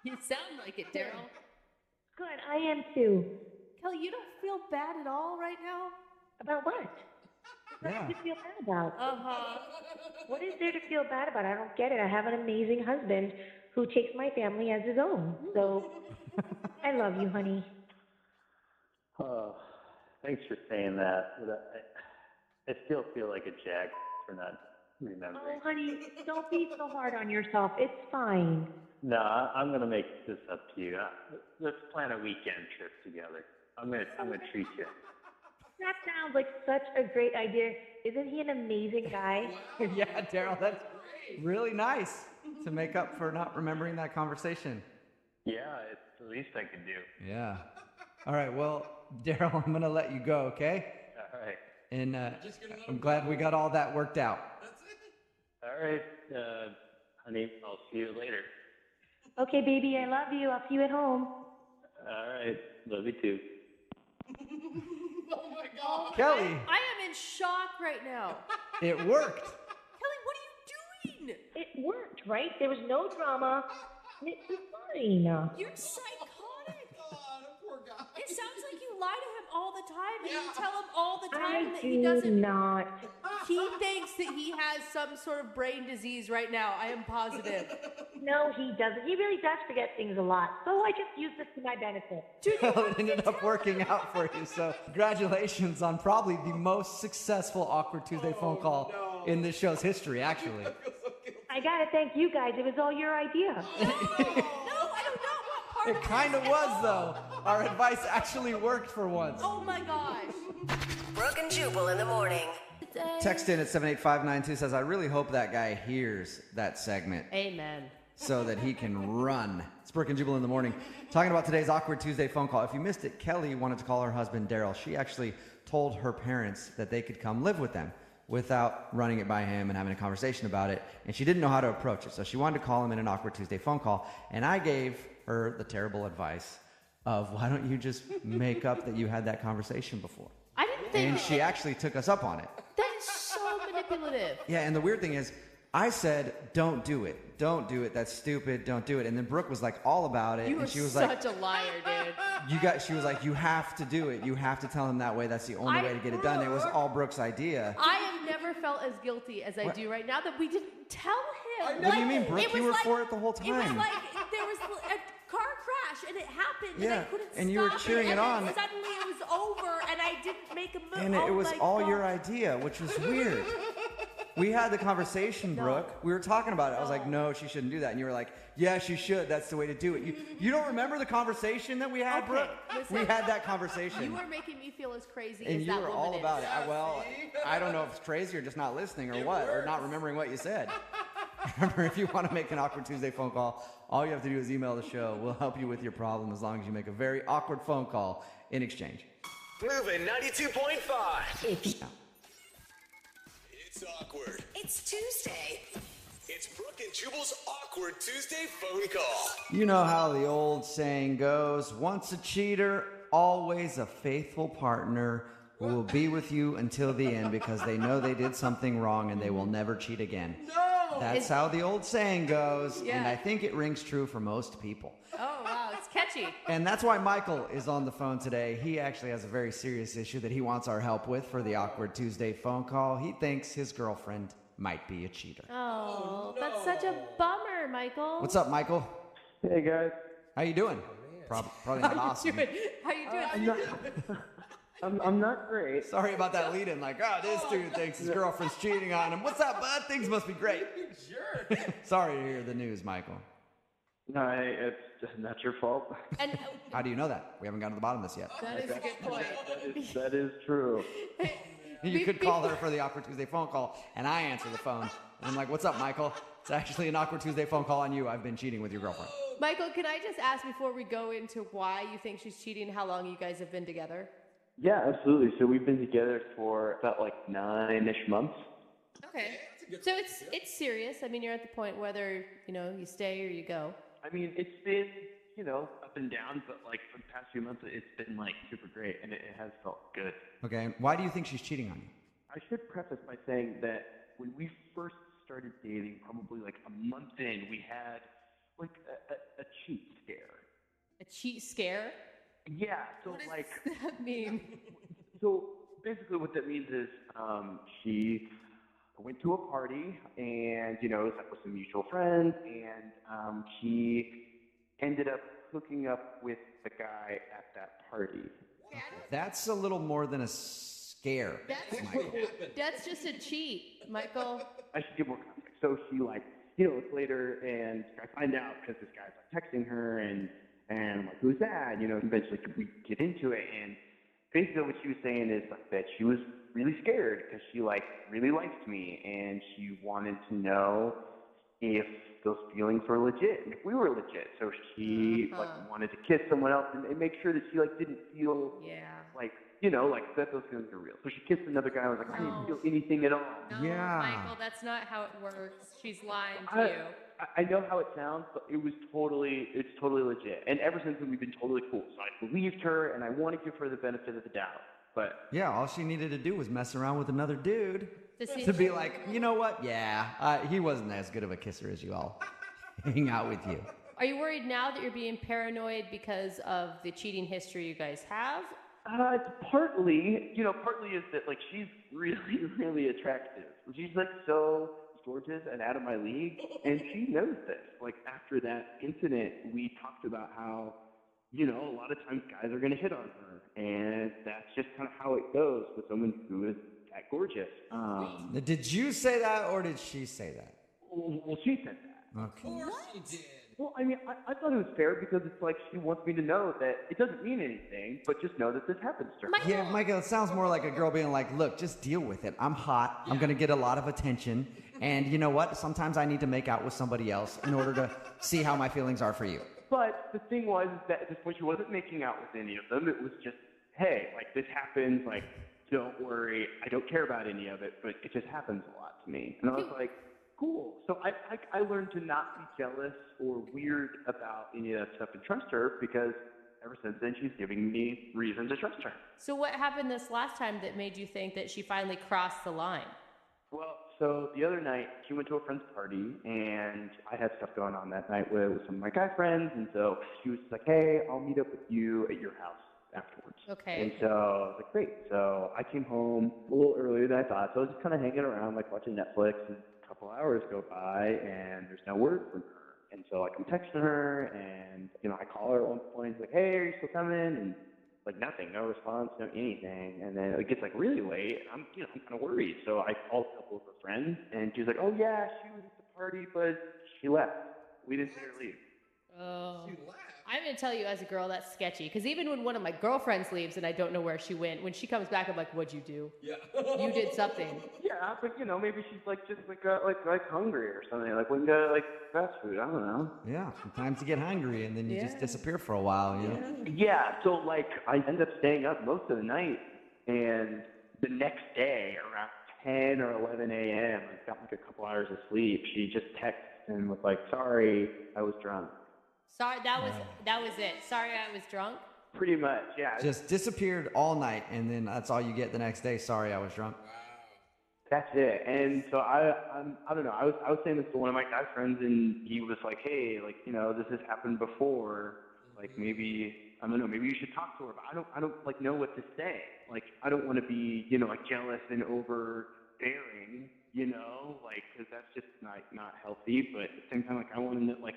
You sound like it, Daryl. Good, I am too. Kelly, you don't feel bad at all right now? About what? What Yeah. do you feel bad about? Uh-huh. What is there to feel bad about? I don't get it. I have an amazing husband who takes my family as his own. So I love you, honey. Oh, thanks for saying that. But I still feel like a jack for not remembering. Oh, honey, don't be so hard on yourself. It's fine. No, I'm going to make this up to you. Let's plan a weekend trip together. I'm gonna treat you. That sounds like such a great idea. Isn't he an amazing guy? Yeah, Daryl, that's really nice to make up for not remembering that conversation. Yeah, it's the least I could do. Yeah. All right, well, Daryl, I'm going to let you go, okay? All right. And I'm glad we got all that worked out. All right, honey, I'll see you later. Okay, baby, I love you. I'll see you at home. All right, love you too. Oh my God. Kelly, I am in shock right now. it worked. Kelly, what are you doing? It worked, right? There was no drama. It was fine. You're psychotic. God, poor guy. It sounds like you lie to him all the time and you tell him all the time I that he do doesn't. not. He thinks that he has some sort of brain disease right now. I am positive. No, he doesn't. He really does forget things a lot. So I just use this to my benefit. Well, it ended up working out for you. So congratulations on probably the most successful Awkward Tuesday phone call in this show's history, actually. I gotta thank you guys. It was all your idea. No, I do not want part It of kind of was, though. Our advice actually worked for once. Oh my gosh. Brooke and Jubal in the morning. Text in at 78592 says, I really hope that guy hears that segment Amen. so that he can run. It's Brooke and Jubal in the morning. Talking about today's Awkward Tuesday phone call. If you missed it, Kelly wanted to call her husband, Daryl. She actually told her parents that they could come live with them. without running it by him and having a conversation about it. And she didn't know how to approach it. So she wanted to call him in an awkward Tuesday phone call. And I gave her the terrible advice of, why don't you just make up that you had that conversation before? I didn't think. And she actually took us up on it. That is so manipulative. Yeah, and the weird thing is, I said, don't do it. Don't do it. That's stupid. Don't do it. And then Brooke was like all about it. You were and she was such a liar, dude. She was like, you have to do it. You have to tell him that way. That's the only way to get it done. It was all Brooke's idea. I have never felt as guilty as I do right now that we didn't tell him. What do you mean, Brooke? You were for it the whole time. It was like there was a car crash and it happened and I couldn't stop and you were cheering it on. And suddenly it was over and I didn't make a move. And it was all your idea, which was weird. We had the conversation, Brooke. We were talking about it. I was like, no, she shouldn't do that. And you were like, yeah, she should. That's the way to do it. You don't remember the conversation that we had, Brooke? Listen, we had that conversation. You were making me feel as crazy and as you that were woman all about is. it. Well, I don't know if it's crazy or just not listening or what, or not remembering what you said. Remember, if you want to make an Awkward Tuesday phone call, all you have to do is email the show. We'll help you with your problem as long as you make a very awkward phone call in exchange. Moving 92.5. It's awkward. It's Tuesday. It's Brooke and Jubal's Awkward Tuesday phone call. You know how the old saying goes, once a cheater, always a faithful partner who will be with you until the end because they know they did something wrong and they will never cheat again. No! That's how the old saying goes, Yeah. and I think it rings true for most people. Oh, wow, it's catchy. And that's why Michael is on the phone today. He actually has a very serious issue that he wants our help with for the Awkward Tuesday phone call. He thinks his girlfriend might be a cheater. Oh, that's such a bummer, Michael. What's up, Michael? Hey, guys. How you doing? Probably not awesome. How you doing? I'm not great. Sorry about that lead-in. Like, this dude thinks his girlfriend's cheating on him. What's up, bud? Things must be great. Sure. Sorry to hear the news, Michael. No, it's not your fault. And how do you know that? We haven't gotten to the bottom of this yet. That is a good point. That is true. You could call her for the Awkward Tuesday phone call, and I answer the phone. And I'm like, what's up, Michael? It's actually an Awkward Tuesday phone call on you. I've been cheating with your girlfriend. Michael, can I just ask before we go into why you think she's cheating, how long you guys have been together? Yeah, absolutely. So we've been together for about like 9-ish months. Okay. So it's serious. I mean, you're at the point whether, you stay or you go. I mean, it's been, up and down, but like for the past few months, it's been like super great and it has felt good. Okay. Why do you think she's cheating on you? I should preface by saying that when we first started dating, probably like a month in, we had like a cheat scare. A cheat scare? Yeah. So what does like that mean? So basically what that means is she went to a party and, it was like with some mutual friends and she ended up hooking up with the guy at that party. That's a little more than a scare. That's just a cheat, Michael. I should give more context. So she it's later and I find out because this guy's like texting her and I'm like, who's that? Eventually we get into it and basically what she was saying is like that she was really scared because she really liked me and she wanted to know if those feelings were legit and if we were legit. So she wanted to kiss someone else and make sure that she didn't feel that those feelings are real. So she kissed another guy and was like, I didn't feel anything at all. No, yeah. Michael, that's not how it works. She's lying to you. I know how it sounds, but it's totally legit. And ever since then, we've been totally cool. So I believed her, and I want to give her the benefit of the doubt. But yeah, all she needed to do was mess around with another dude to be like, you know what? Yeah, he wasn't as good of a kisser as you all. Hang out with you. Are you worried now that you're being paranoid because of the cheating history you guys have? Partly is that she's really, really attractive. She's so gorgeous and out of my league, and she knows this. After that incident, we talked about how, a lot of times guys are going to hit on her, and that's just kind of how it goes with someone who is that gorgeous. Did you say that, or did she say that? Well, she said that. Okay. Of course she did. Well, I mean, I thought it was fair because it's she wants me to know that it doesn't mean anything, but just know that this happens to her. Yeah, Michael, it sounds more like a girl being like, look, just deal with it. I'm hot. I'm going to get a lot of attention. And you know what? Sometimes I need to make out with somebody else in order to see how my feelings are for you. But the thing was that at this point she wasn't making out with any of them. It was just, hey, this happens. don't worry, I don't care about any of it, but it just happens a lot to me. And I was like, cool. So I learned to not be jealous or weird about any of that stuff and trust her, because ever since then she's giving me reason to trust her. So what happened this last time that made you think that she finally crossed the line? Well, so the other night she went to a friend's party, and I had stuff going on that night with some of my guy friends, and so she was like, hey, I'll meet up with you at your house afterwards. Okay. And so I was like, great. So I came home a little earlier than I thought, so I was just kind of hanging around, like watching Netflix, and a couple hours go by, and there's no word from her. And so like I'm texting her, and I call her at one point, like, hey, are you still coming? And like nothing, no response, no anything. And then it gets like really late. I'm kind of worried. So I called a couple of her friends, and she was like, oh yeah, she was at the party, but she left. We didn't see her leave. Oh. I'm going to tell you as a girl, that's sketchy. Because even when one of my girlfriends leaves and I don't know where she went, when she comes back, I'm like, what'd you do? Yeah. You did something. Yeah, but maybe she's like just like hungry or something. Like when you got like fast food, I don't know. Yeah, sometimes you get hungry and then you just disappear for a while, you know? Yeah, so like I end up staying up most of the night, and the next day around 10 or 11 a.m., I got like a couple hours of sleep. She just texted and was like, sorry, I was drunk. Sorry, that was it. Sorry, I was drunk. Pretty much, yeah. Just disappeared all night, and then that's all you get the next day. Sorry, I was drunk. That's it. And so I don't know. I was saying this to one of my guy friends, and he was like, hey, like, this has happened before. Like maybe, I don't know, maybe you should talk to her. But I don't like know what to say. Like I don't want to be, like jealous and overbearing, like, because that's just not healthy. But at the same time, like I want to know, like,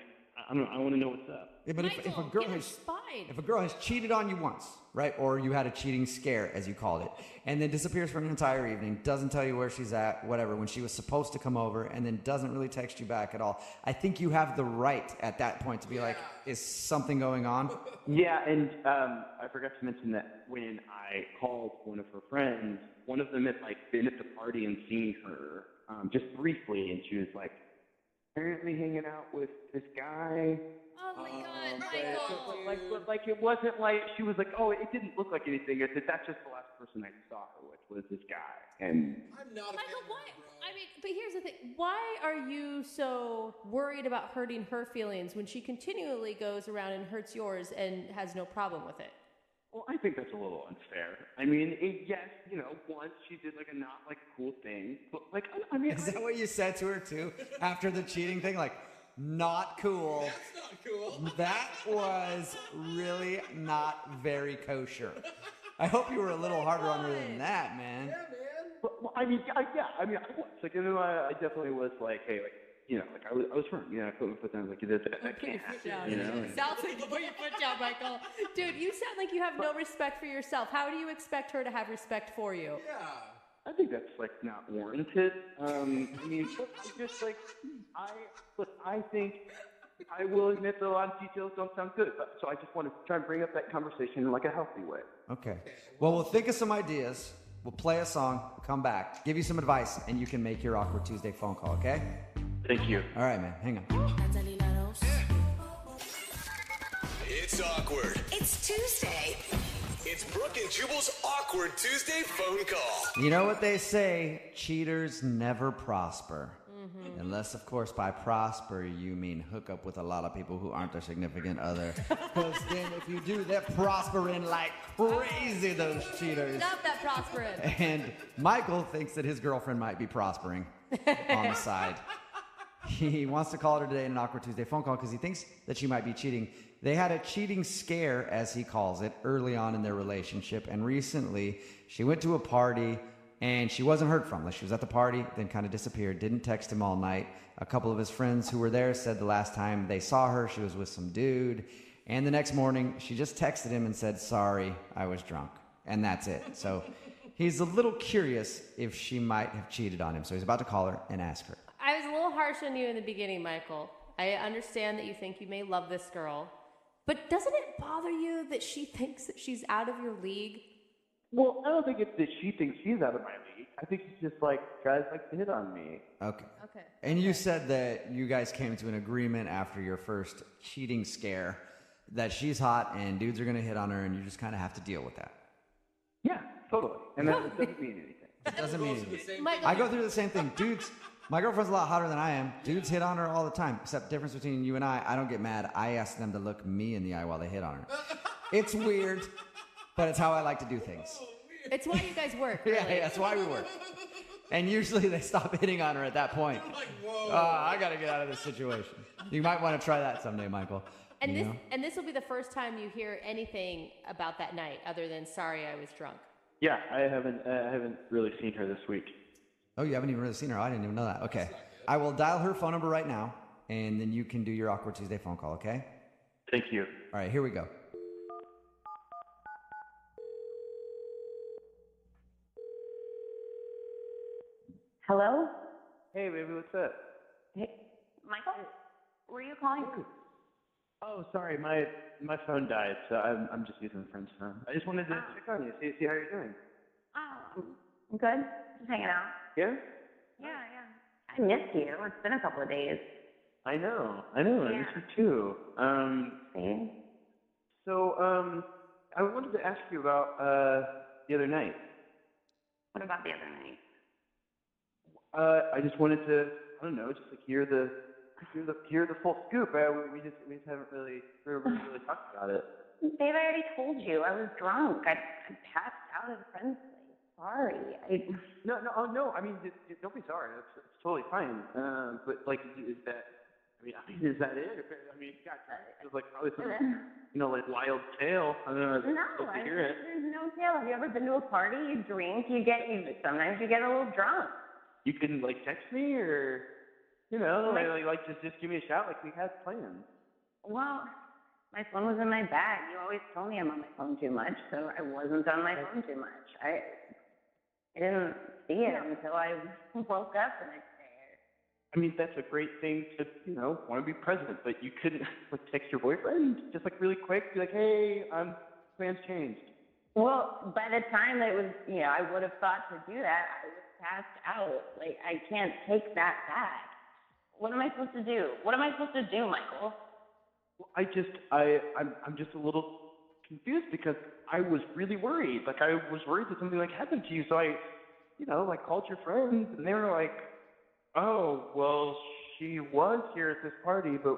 I don't know, I want to know what's up. Yeah, but if a girl has cheated on you once, right, or you had a cheating scare, as you called it, and then disappears for an entire evening, doesn't tell you where she's at, whatever, when she was supposed to come over, and then doesn't really text you back at all, I think you have the right at that point to be like, is something going on? Yeah, and I forgot to mention that when I called one of her friends, one of them had like been at the party and seen her just briefly, and she was like, apparently hanging out with this guy. Oh my God, Michael! But it wasn't like she was like, oh, it didn't look like anything. It's that's just the last person I saw her with was this guy. And I'm not Michael, why? I mean, but here's the thing: why are you so worried about hurting her feelings when she continually goes around and hurts yours and has no problem with it? Well, I think that's a little unfair. I mean, yes, once she did like a not like cool thing, but like I mean, is that what you said to her too after the cheating thing? Like, not cool. That's not cool. That was really not very kosher. I hope you were a little harder on her than that, man. Yeah, man. Well, I was. Like, I definitely was like, hey, like, I was firm. I put my foot down. Like, that can't happen. Sounds like you put your foot down, Michael. Dude, you sound like you have no respect for yourself. How do you expect her to have respect for you? Yeah. I think that's like not warranted. I mean, just like I think I will admit that a lot of details don't sound good. So I just want to try and bring up that conversation in like a healthy way. Okay. Well, we'll think of some ideas. We'll play a song, come back, give you some advice, and you can make your Awkward Tuesday phone call, okay? Thank you. All right, man. Hang on. It's awkward. It's Tuesday. It's Brooke and Jubal's Awkward Tuesday phone call. You know what they say? Cheaters never prosper. Unless, of course, by prosper, you mean hook up with a lot of people who aren't their significant other. Because then if you do, they're prospering like crazy, those cheaters. Stop that prospering. And Michael thinks that his girlfriend might be prospering on the side. He wants to call her today in an Awkward Tuesday phone call because he thinks that she might be cheating. They had a cheating scare, as he calls it, early on in their relationship. And recently, she went to a party and she wasn't heard from. Like, she was at the party, then kind of disappeared, didn't text him all night. A couple of his friends who were there said the last time they saw her, she was with some dude. And the next morning, she just texted him and said, sorry, I was drunk. And that's it. So he's a little curious if she might have cheated on him. So he's about to call her and ask her. I was a little harsh on you in the beginning, Michael. I understand that you think you may love this girl. But doesn't it bother you that she thinks that she's out of your league? Well, I don't think it's that she thinks she's out of my league. I think she's just like, guys like to hit on me. Okay. And you said that you guys came to an agreement after your first cheating scare that she's hot and dudes are going to hit on her and you just kind of have to deal with that. Yeah, totally. and then it doesn't mean anything. It doesn't mean anything. Michael, I go through the same thing. Dudes, my girlfriend's a lot hotter than I am. Dudes hit on her all the time. Except difference between you and I don't get mad. I ask them to look me in the eye while they hit on her. It's weird, but it's how I like to do things. it's why you guys work. Really. Yeah, that's why we work. And usually they stop hitting on her at that point. Like, whoa. I got to get out of this situation. You might want to try that someday, Michael. And this will be the first time you hear anything about that night other than sorry I was drunk. Yeah, I haven't really seen her this week. Oh, you haven't even really seen her? I didn't even know that. Okay. I will dial her phone number right now, and then you can do your Awkward Tuesday phone call, okay? Thank you. All right, here we go. Hello? Hey, baby, what's up? Hey, Michael? Were you calling? Oh, sorry, my phone died, so I'm just using a friend's phone. I just wanted to check on you, see how you're doing. Oh, I'm good. Just hanging out. Yeah? Yeah. I missed you. It's been a couple of days. I know. Yeah. I miss you too. See? So, I wanted to ask you about the other night. What about the other night? I just wanted to, I don't know, just like hear the full scoop. We just haven't really talked about it. Babe, I already told you. I was drunk. I passed out at a friend's place. Sorry. No. I mean, don't be sorry. It's totally fine. But like, is that it? I mean, if you got drunk, it was like probably some, like wild tale. I don't know. No, there's no tale. Have you ever been to a party? You drink. Sometimes you get a little drunk. You can like text me or, like just give me a shout like we had plans. Well, my phone was in my bag. You always tell me I'm on my phone too much, so I wasn't on my phone too much. I didn't see it until I woke up the next day. I mean, that's a great thing to, want to be present, but you couldn't like text your boyfriend just like really quick, be like, hey, plans changed. Well, by the time that it was, I would have thought to do that, I was passed out. Like, I can't take that back. What am I supposed to do? What am I supposed to do, Michael? Well, I'm just a little confused because I was really worried. Like, I was worried that something like happened to you. So I, like called your friends and they were like, oh, well, she was here at this party, but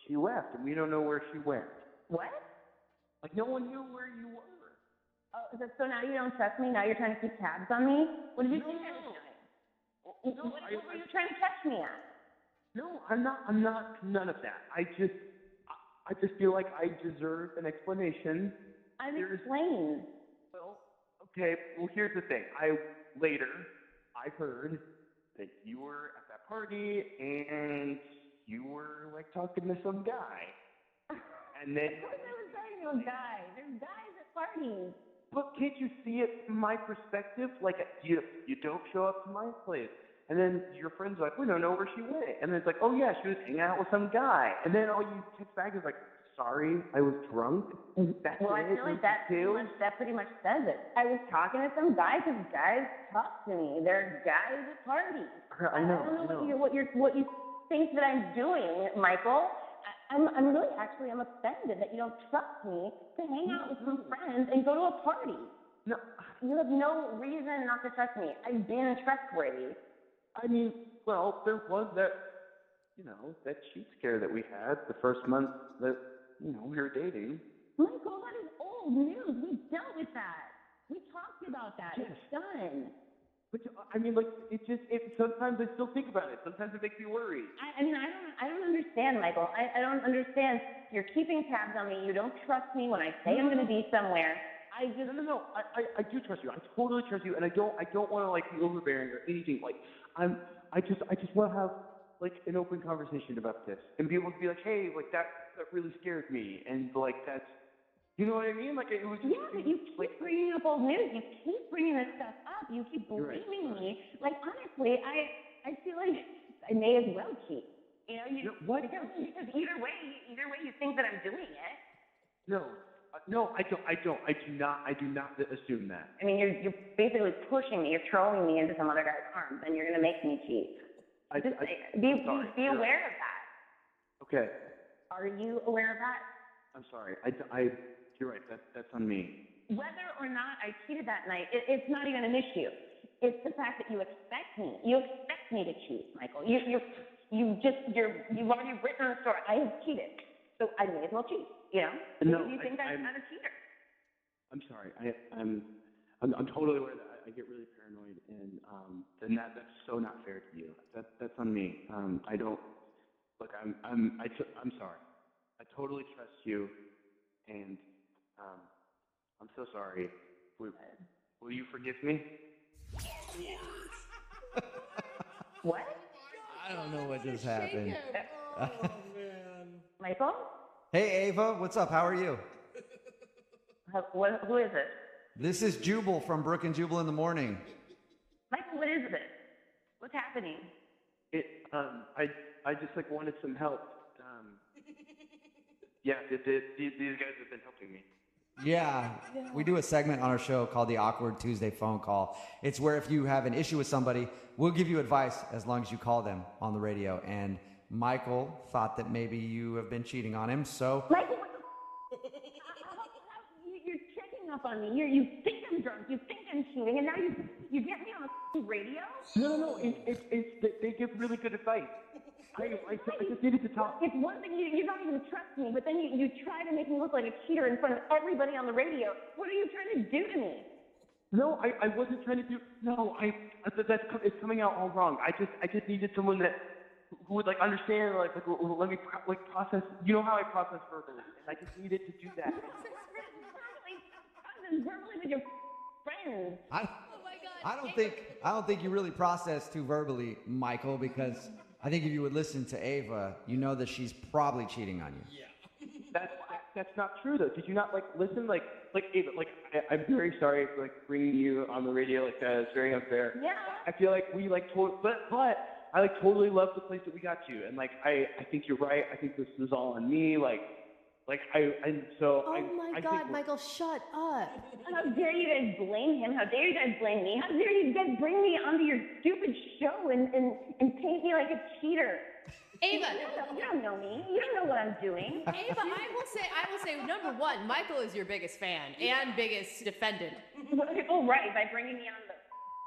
she left and we don't know where she went. What? Like, no one knew where you were. Oh, so now you don't trust me? Now you're trying to keep tabs on me? What did you think I was doing? What were you trying to catch me at? No, I'm not none of that. I just feel like I deserve an explanation. Explained. Well, okay. Well, here's the thing. I heard that you were at that party and you were like talking to some guy. And then of course I was talking to a guy. There's guys at parties. But can't you see it from my perspective? Like, you don't show up to my place. And then your friend's like, we don't know where she went. And then it's like, oh, yeah, she was hanging out with some guy. And then all you text back is like, sorry, I was drunk. That's well, I feel like that pretty much says it. I was talking to some guy because guys talk to me. They're guys at parties. I know. I don't know what you think that I'm doing, Michael. I'm offended that you don't trust me to hang out with some friends and go to a party. No. You have no reason not to trust me. I've been trustworthy. I mean, well, there was that, that sheet scare that we had the first month that, we were dating. Michael, that is old news. We dealt with that. We talked about that. Yes. It's done. But I mean, like, sometimes I still think about it. Sometimes it makes me worry. I don't understand, Michael. I don't understand. You're keeping tabs on me. You don't trust me when I say I'm going to be somewhere. No. I do trust you. I totally trust you, and I don't want to like be overbearing or anything. Like, I just want to have like an open conversation about this and be able to be like, hey, like that really scared me, and like that's. You know what I mean? Like it was. Just, but you keep bringing up old news. You keep bringing this stuff up. You keep blaming me. Like honestly, I feel like I may as well cheat. What? Because either way you think that I'm doing it. No, I don't. I do not assume that. I mean, you're basically pushing me. You're throwing me into some other guy's arms, and you're going to make me cheat. Be aware of that. Okay. Are you aware of that? I'm sorry. You're right. That's on me. Whether or not I cheated that night, it's not even an issue. It's the fact that you expect me. You expect me to cheat, Michael. You've already written on the story. I have cheated, so I may as well cheat. You know? No, you think I'm a cheater? I'm sorry. I'm totally aware that I get really paranoid, and then that's so not fair to you. That's on me. I don't look. I'm sorry. I totally trust you, and I'm so sorry. Will you forgive me? What? I don't know what just happened. Oh, man. Michael? Hey, Ava, what's up? How are you? Who is it? This is Jubal from Brooke and Jubal in the morning. Michael, what is this? What's happening? I just like wanted some help. Yeah, these guys have been helping me. Yeah, we do a segment on our show called the Awkward Tuesday Phone Call. It's where if you have an issue with somebody, we'll give you advice as long as you call them on the radio. And Michael thought that maybe you have been cheating on him, so... Michael, you're checking up on me. You think I'm drunk. You think I'm cheating, and now you get me on the radio? No. They give really good advice. I just needed to talk. It's one thing you don't even trust me, but then you try to make me look like a cheater in front of everybody on the radio. What are you trying to do to me? No, I wasn't trying to do. No, it's coming out all wrong. I just needed someone who would like understand, like let me process. You know how I process verbally, and I just needed to do that. Verbally with your friends. I don't think you really process too verbally, Michael, because I think if you would listen to Ava, you know that she's probably cheating on you. Yeah. That's not true though. Did you not listen? Ava, I'm very sorry for bringing you on the radio like that. It's very unfair. Yeah. I feel like we but I totally love the place that we got you, and I think you're right. I think this is all on me. Oh my God, Michael, shut up. How dare you guys blame him? How dare you guys blame me? How dare you guys bring me onto your stupid show and paint me like a cheater? Ava, you don't know me. You don't know what I'm doing. Ava, I will say, number one, Michael is your biggest fan and biggest defendant. Oh, right, by bringing me on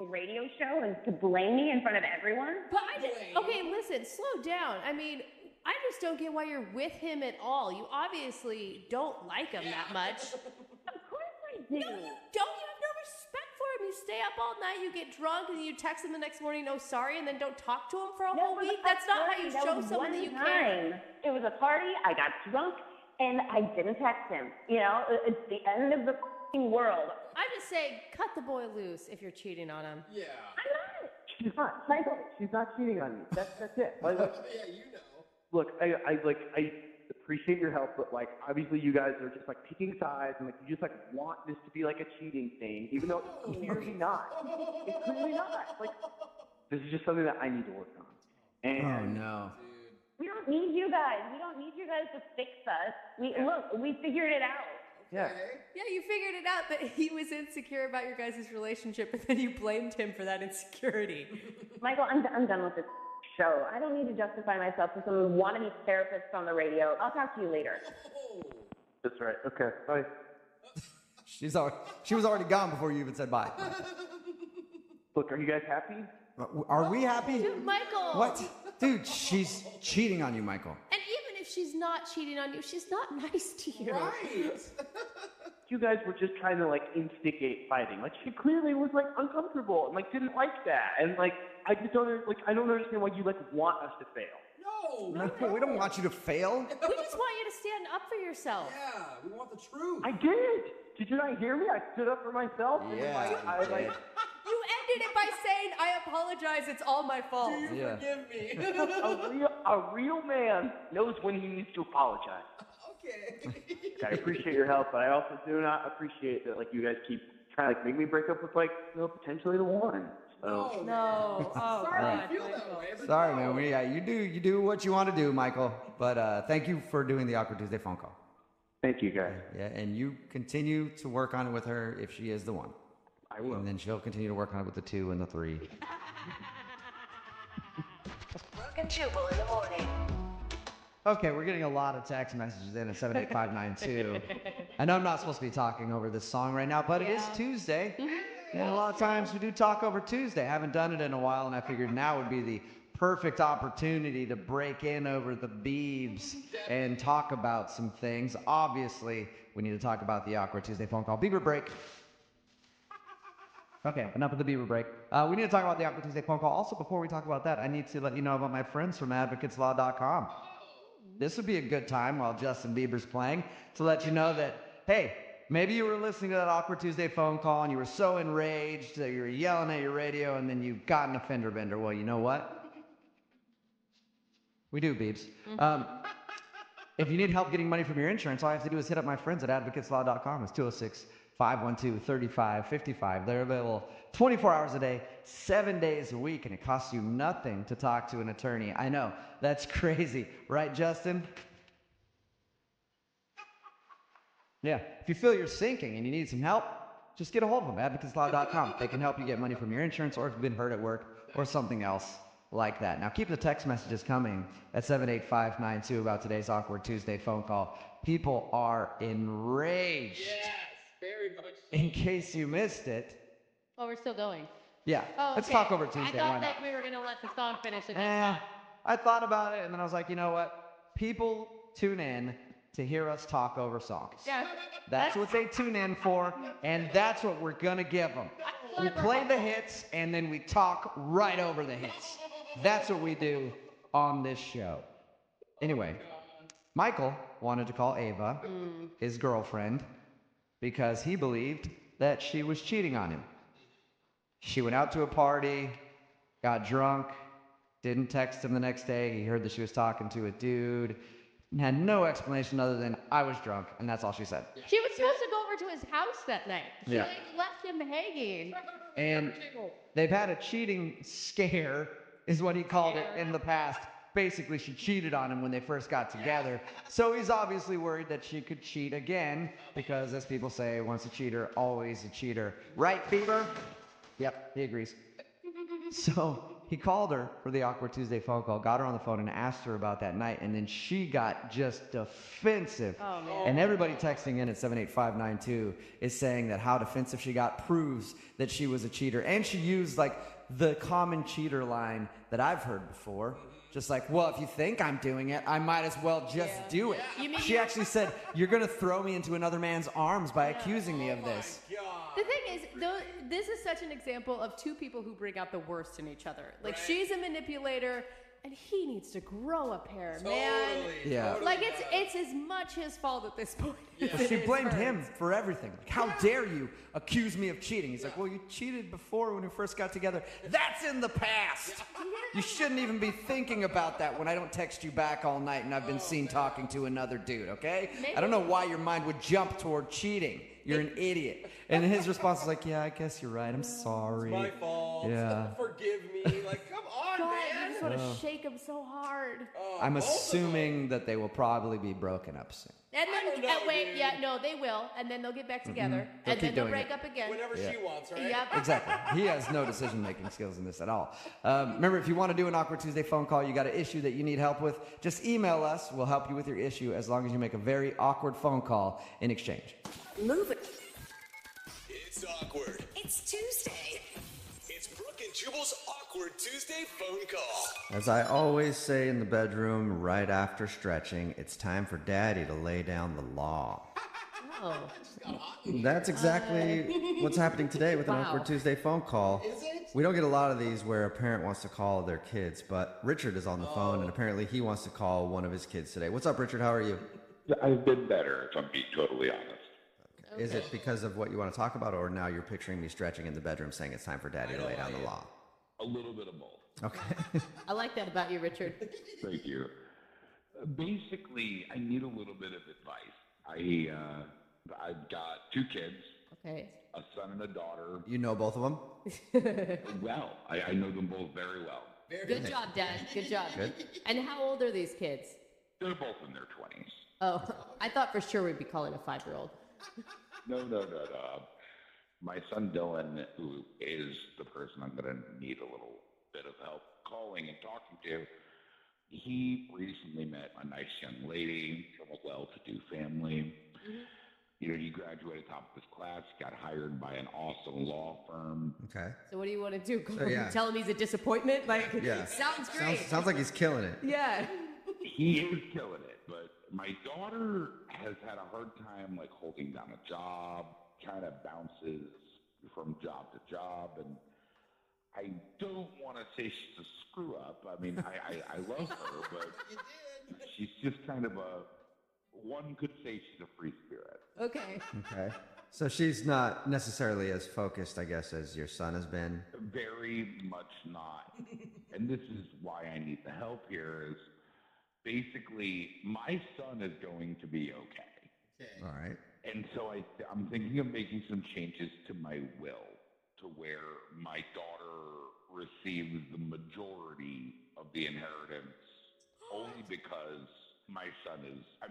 the radio show and to blame me in front of everyone? But okay, listen, slow down. I mean, I just don't get why you're with him at all. You obviously don't like him that much. Of course I do. No, you don't. You have no respect for him. You stay up all night, you get drunk, and then you text him the next morning, no, sorry, and then don't talk to him for a whole week. That's not how you show someone that you care. It was a party, I got drunk, and I didn't text him. You know, it's the end of the world. I'm just saying, cut the boy loose if you're cheating on him. Yeah. I'm not. She's not. Michael, she's not cheating on me. That's it. Yeah, you know. Look, I appreciate your help, but obviously you guys are just picking sides and you just want this to be a cheating thing, even though it's clearly not. It's clearly not. This is just something that I need to work on. And oh no. We don't need you guys. We don't need you guys to fix us. We figured it out. Yeah. Yeah, you figured it out that he was insecure about your guys' relationship, and then you blamed him for that insecurity. Michael, I'm done with this show. I don't need to justify myself to some wannabe therapist on the radio. I'll talk to you later. That's right. Okay. Bye. She was already gone before you even said bye. Look, are you guys happy? Are we happy? Dude, Michael. What? Dude, she's cheating on you, Michael. And even if she's not cheating on you, she's not nice to you. Right. You guys were just trying to instigate fighting. She clearly was uncomfortable and didn't like that. And I just don't I don't understand why you want us to fail. No, we don't want you to fail. We just want you to stand up for yourself. Yeah, we want the truth. I did. Did you not hear me? I stood up for myself. Yeah. You ended it by saying, "I apologize. It's all my fault." Do you forgive me? a real man knows when he needs to apologize. Okay. I appreciate your help, but I also do not appreciate that you guys keep trying to make me break up with potentially the one. So. No. Oh, sorry God. you feel that way, but Sorry, man. You do what you want to do, Michael. But thank you for doing the Awkward Tuesday phone call. Thank you, guys. Yeah, and you continue to work on it with her if she is the one. I will. And then she'll continue to work on it with the 2 and the 3. Brooke and Jubal in the morning. Okay, we're getting a lot of text messages in at 78592. I know I'm not supposed to be talking over this song right now, but it is Tuesday. And a lot of times we do talk over Tuesday. I haven't done it in a while, and I figured now would be the perfect opportunity to break in over the Beebs and talk about some things. Obviously, we need to talk about the awkward Tuesday phone call. Bieber break. Okay, enough of the Bieber break. We need to talk about the awkward Tuesday phone call. Also, before we talk about that, I need to let you know about my friends from advocateslaw.com. This would be a good time while Justin Bieber's playing to let you know that, hey, maybe you were listening to that awkward Tuesday phone call and you were so enraged that you were yelling at your radio and then you got an offender bender. Well, you know what? We do, Biebs. If you need help getting money from your insurance, all you have to do is hit up my friends at advocateslaw.com. It's 206-512-3555. They're available 24 hours a day, 7 days a week, and it costs you nothing to talk to an attorney. I know, that's crazy. Right, Justin? Yeah, if you feel you're sinking and you need some help, just get a hold of them, advocateslaw.com. They can help you get money from your insurance or if you've been hurt at work or something else like that. Now, keep the text messages coming at 78592 about today's awkward Tuesday phone call. People are enraged. Yes, very much so. In case you missed it. Oh, we're still going. Yeah, let's talk over Tuesday. I Why thought not? that we were going to let the song finish. I thought about it, and then I was like, you know what? People tune in to hear us talk over songs. Yeah. That's what they tune in for, and that's what we're going to give them. We play the hits, and then we talk right over the hits. That's what we do on this show. Anyway, Michael wanted to call Ava, his girlfriend, because he believed that she was cheating on him. She went out to a party, got drunk, didn't text him the next day. He heard that she was talking to a dude, and had no explanation other than, I was drunk, and that's all she said. She was supposed to go over to his house that night. She Yeah. left him hanging. And they've had a cheating scare, is what he called it in the past. Basically, she cheated on him when they first got together. So he's obviously worried that she could cheat again, because as people say, once a cheater, always a cheater. Right, Bieber? Yep, he agrees. So he called her for the awkward Tuesday phone call, got her on the phone and asked her about that night, and then she got just defensive. Oh, man. And everybody texting in at 78592 is saying that how defensive she got proves that she was a cheater. And she used like the common cheater line that I've heard before. Just like, well, if you think I'm doing it, I might as well just do it. She actually said, you're going to throw me into another man's arms by accusing me of this. The thing is, this is such an example of two people who bring out the worst in each other. Like, she's a manipulator, and he needs to grow a pair, man. Yeah. Like, it's as much his fault at this point. Well, she blamed him for everything. Like, how dare you accuse me of cheating? He's like, well, you cheated before when we first got together. That's in the past. You shouldn't even be thinking about that when I don't text you back all night and I've been seen talking to another dude, okay? I don't know why your mind would jump toward cheating. You're an idiot. And his response is like, yeah, I guess you're right. I'm sorry. It's my fault. Yeah. Forgive me. Like, come on, God, man. you just want to shake him so hard. I'm assuming that they will probably be broken up soon. And then, they will. And then they'll get back together. They'll And keep then they'll doing break it. up again. Whenever she wants, right? Yep. Exactly. He has no decision-making skills in this at all. Remember, if you want to do an Awkward Tuesday phone call, you got an issue that you need help with, just email us. We'll help you with your issue as long as you make a very awkward phone call in exchange. Move it. It's awkward. It's Tuesday. It's Brooke and Jubal's awkward Tuesday phone call. As I always say in the bedroom right after stretching, it's time for Daddy to lay down the law. Oh. That's exactly what's happening today with an Awkward Tuesday phone call. Is it? We don't get a lot of these where a parent wants to call their kids, but Richard is on the phone, and apparently he wants to call one of his kids today. What's up, Richard? How are you? I've been better, if I'm being totally honest. Okay. Is it because of what you want to talk about, or now you're picturing me stretching in the bedroom saying it's time for Daddy to lay down the law? A little bit of both. Okay. I like that about you, Richard. Thank you. Basically, I need a little bit of advice. I've got two kids. Okay. A son and a daughter. You know both of them? Well, I know them both very well. Good job, Dad. Good job. Good. And how old are these kids? They're both in their 20s. Oh, I thought for sure we'd be calling a 5-year-old. No. My son Dylan, who is the person I'm going to need a little bit of help calling and talking to, he recently met a nice young lady from a well-to-do family. He graduated top of his class, got hired by an awesome law firm. Okay. So what do you want to do? Go So, yeah. tell him he's a disappointment? Like, Yeah. sounds great. Sounds like he's killing it. Yeah. He is killing it, but my daughter has had a hard time, like, holding down a job, kind of bounces from job to job, and I don't want to say she's a screw up. I mean, I love her, but she's just kind of one could say she's a free spirit. Okay. Okay. So she's not necessarily as focused, I guess, as your son has been. Very much not. And this is why I need the help here is basically my son is going to be okay. All right. And so I'm thinking of making some changes to my will to where my daughter receives the majority of the inheritance only because my son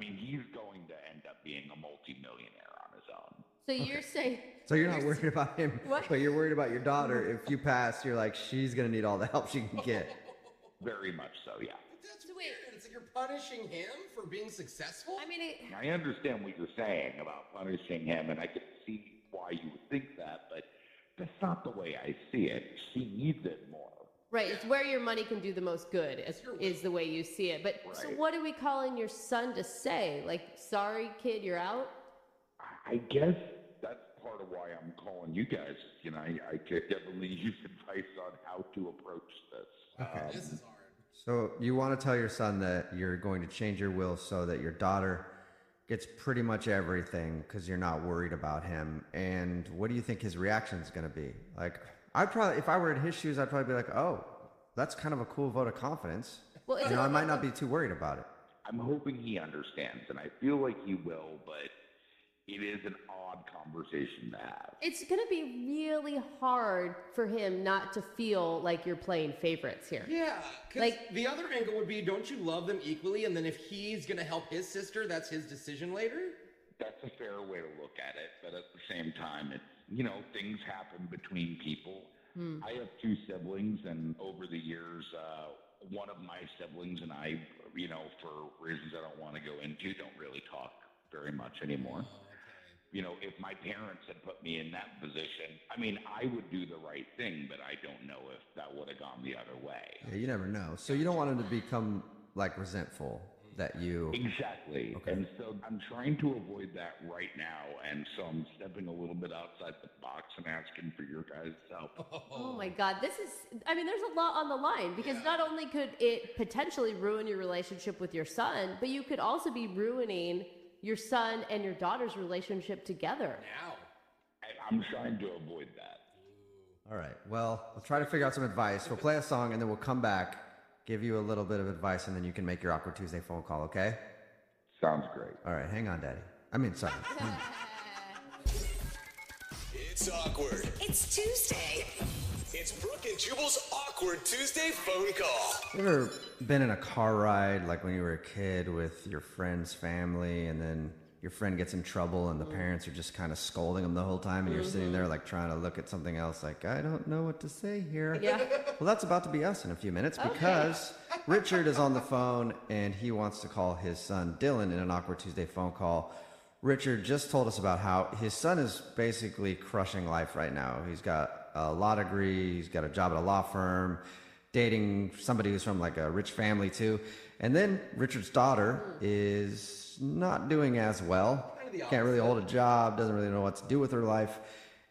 he's going to end up being a multimillionaire on his own. So you're saying... So you're not worried about him, What? but you're worried about your daughter. If you pass, you're like, she's going to need all the help she can get. Very much so, yeah. That's weird. It's like you're punishing him for being successful? I mean, I understand what you're saying about punishing him, and I can see why you would think that, but that's not the way I see it. She needs it more. right, it's where your money can do the most good, is the way you see it. But so Right. what are we calling your son to say? Like, sorry, kid, you're out? I guess that's part of why I'm calling you guys. I could definitely use advice on how to approach this. This is hard. So you want to tell your son that you're going to change your will so that your daughter gets pretty much everything because you're not worried about him. And what do you think his reaction is going to be? Like, if I were in his shoes, I'd probably be like, oh, that's kind of a cool vote of confidence. Well, I might not be too worried about it. I'm hoping he understands, and I feel like he will, but it is an odd conversation to have. It's going to be really hard for him not to feel like you're playing favorites here. Yeah, because the other angle would be, don't you love them equally? And then if he's going to help his sister, that's his decision later? That's a fair way to look at it, but at the same time, it's, things happen between people. I have two siblings, and over the years, one of my siblings and I, for reasons I don't want to go into, don't really talk very much anymore. If my parents had put me in that position, I would do the right thing, but I don't know if that would have gone the other way. Yeah, you never know. So you don't want him to become like resentful that you... Exactly. Okay. And so I'm trying to avoid that right now, and so I'm stepping a little bit outside the box and asking for your guys' help. Oh my God, there's a lot on the line because not only could it potentially ruin your relationship with your son, but you could also be ruining your son and your daughter's relationship together. Now. I'm trying to avoid that. All right. Well, we'll try to figure out some advice. We'll play a song, and then we'll come back, give you a little bit of advice, and then you can make your Awkward Tuesday phone call, okay? Sounds great. All right. Hang on, Daddy. Sorry. It's awkward. It's Tuesday. It's Brooke and Jubal's Awkward Tuesday phone call. You ever been in a car ride, like when you were a kid with your friend's family, and then your friend gets in trouble and the parents are just kind of scolding them the whole time, and you're sitting there like trying to look at something else like, I don't know what to say here. Yeah. Well, that's about to be us in a few minutes because Richard is on the phone and he wants to call his son Dylan in an Awkward Tuesday phone call. Richard just told us about how his son is basically crushing life right now. He's got a law degree, he's got a job at a law firm, dating somebody who's from like a rich family too. And then Richard's daughter is not doing as well. Can't really hold a job, doesn't really know what to do with her life.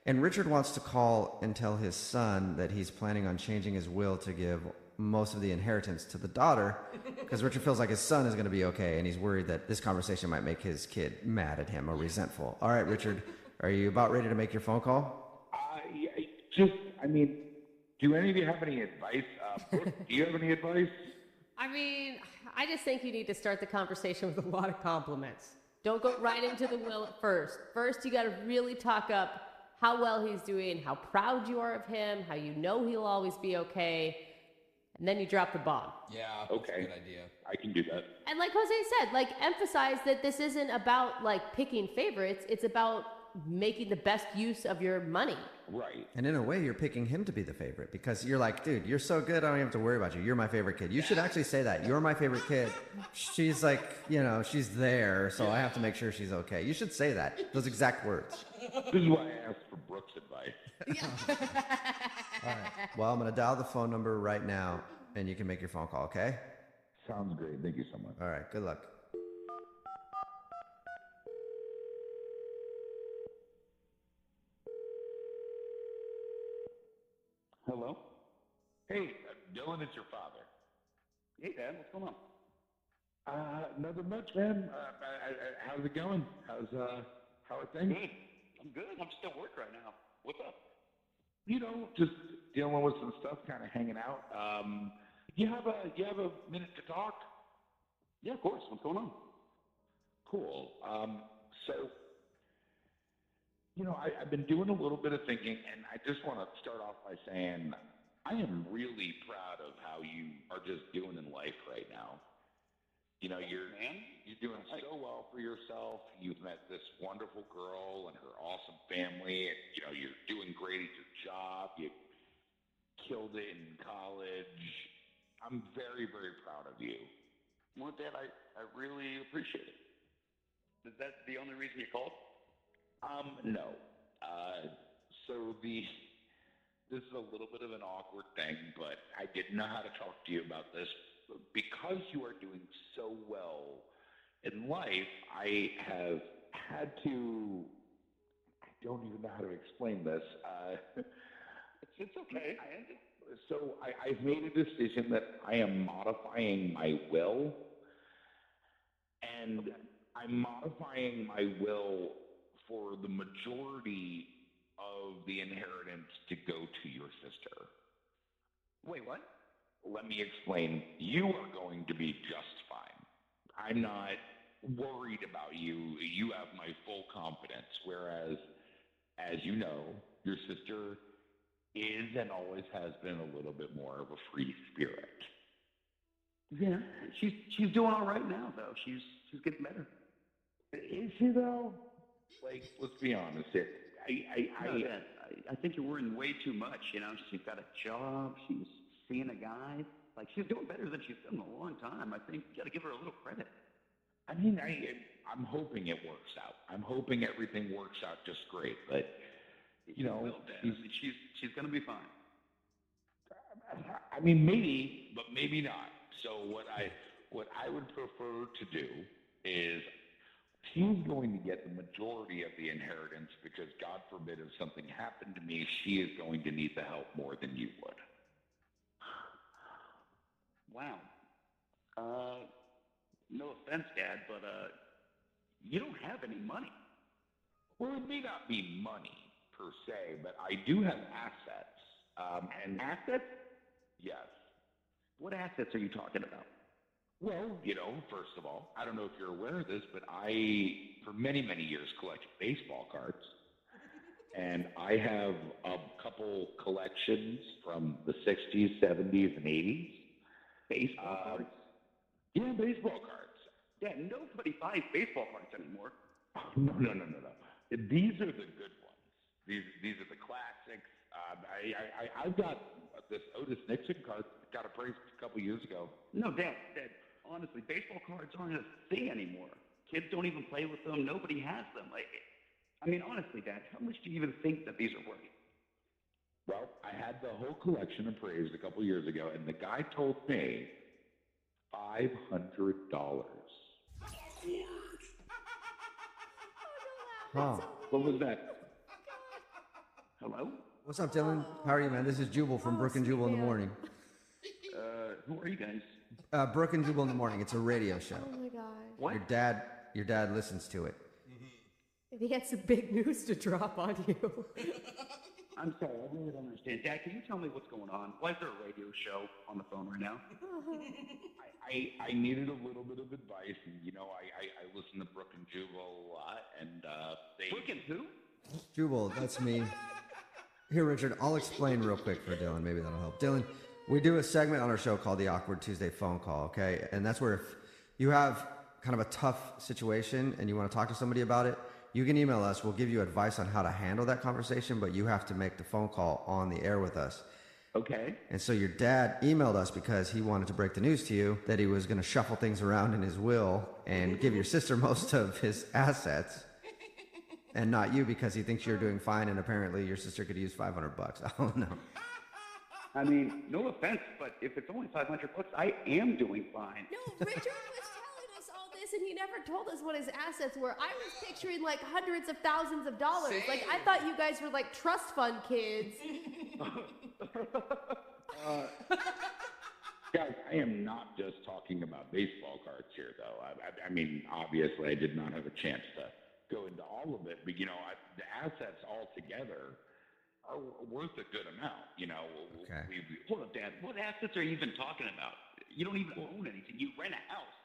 And Richard wants to call and tell his son that he's planning on changing his will to give most of the inheritance to the daughter because Richard feels like his son is going to be okay, and he's worried that this conversation might make his kid mad at him or resentful. All right, Richard, are you about ready to make your phone call? Do any of you have any advice? Brooke, do you have any advice? I just think you need to start the conversation with a lot of compliments. Don't go right into the will at first. First, you got to really talk up how well he's doing, how proud you are of him, how you know he'll always be okay, and then you drop the bomb. Yeah, okay. That's a good idea. I can do that. And like Jose said, emphasize that this isn't about picking favorites. It's about making the best use of your money. Right. And in a way, you're picking him to be the favorite because you're like, dude, you're so good, I don't even have to worry about you. You're my favorite kid. You should actually say that. You're my favorite kid. She's like, she's there, so I have to make sure she's okay. You should say that. Those exact words. This is why I asked for Brooke's advice. All right. Well, I'm going to dial the phone number right now, and you can make your phone call, okay? Sounds great. Thank you so much. All right. Good luck. Hello? Hey, Dylan, it's your father. Hey, Dad, what's going on? Nothing much, man. How's it going? How are things? Good. I'm good. I'm just at work right now. What's up? Just dealing with some stuff, kind of hanging out. You have a minute to talk? Yeah, of course. What's going on? Cool. So, I've been doing a little bit of thinking, and I just want to start off by saying I am really proud of how you are just doing in life right now. You're doing so well for yourself. You've met this wonderful girl and her awesome family. And, you're doing great at your job. You killed it in college. I'm very, very proud of you. Well, Dad, I really appreciate it. Is that the only reason you called? No. So this is a little bit of an awkward thing, but I didn't know how to talk to you about this. Because you are doing so well in life, I have had to, I don't even know how to explain this. It's okay. So I've made a decision that I am modifying my will, and I'm modifying my will for the majority of the inheritance to go to your sister. Wait, what? Let me explain. You are going to be just fine. I'm not worried about you. You have my full confidence. Whereas, as you know, your sister is and always has been a little bit more of a free spirit. Yeah, she's doing all right now, though. She's getting better. Is she, though? Like, let's be honest here. I think you're worrying way too much. She's got a job. She's seeing a guy. Like, she's doing better than she's done in a long time. I think you got to give her a little credit. I mean, I'm hoping it works out. I'm hoping everything works out just great. But, will, Dad. She's going to be fine. I mean, maybe, but maybe not. So what I would prefer to do is she's going to get the majority of the inheritance because, God forbid, if something happened to me, she is going to need the help more than you would. Wow. No offense, Dad, but you don't have any money. Well, it may not be money per se, but I do have assets. And assets? Yes. What assets are you talking about? Well, first of all, I don't know if you're aware of this, but I, for many, many years, collected baseball cards. And I have a couple collections from the 60s, 70s, and 80s. Baseball cards? Yeah, baseball cards. Yeah, nobody buys baseball cards anymore. No. These are the good ones. These are the classics. I've got this Otis Nixon card that got appraised a couple years ago. No, Dad, honestly, baseball cards aren't a thing anymore. Kids don't even play with them. Nobody has them. I mean, honestly, Dad, how much do you even think that these are worth? Well, I had the whole collection appraised a couple years ago, and the guy told me $500. Huh. What was that? Hello? What's up, Dylan? How are you, man? This is Jubal from Brooke and Jubal in the morning. Who are you guys? Brooke and Jubal in the morning. It's a radio show. Oh my gosh. What? Your dad listens to it. He had some big news to drop on you. I'm sorry, I really don't understand. Dad, can you tell me what's going on? Why is there a radio show on the phone right now? I needed a little bit of advice, and I listen to Brooke and Jubal a lot, and they. Brooke and who? Jubal, that's me. Here, Richard, I'll explain real quick for Dylan. Maybe that'll help. Dylan, we do a segment on our show called the Awkward Tuesday Phone Call, okay? And that's where if you have kind of a tough situation and you want to talk to somebody about it, you can email us. We'll give you advice on how to handle that conversation, but you have to make the phone call on the air with us. Okay. And so your dad emailed us because he wanted to break the news to you that he was going to shuffle things around in his will and give your sister most of his assets and not you because he thinks you're doing fine and apparently your sister could use $500. I don't know. I mean, no offense, but if it's only $500, I am doing fine. No, Richard was telling us all this, and he never told us what his assets were. I was picturing like hundreds of thousands of dollars. Same. Like I thought you guys were like trust fund kids. Guys, I am not just talking about baseball cards here, though. I mean, obviously, I did not have a chance to go into all of it, but the assets altogether are worth a good amount. Okay. Hold up, Dad. What assets are you even talking about? You don't even own anything. You rent a house.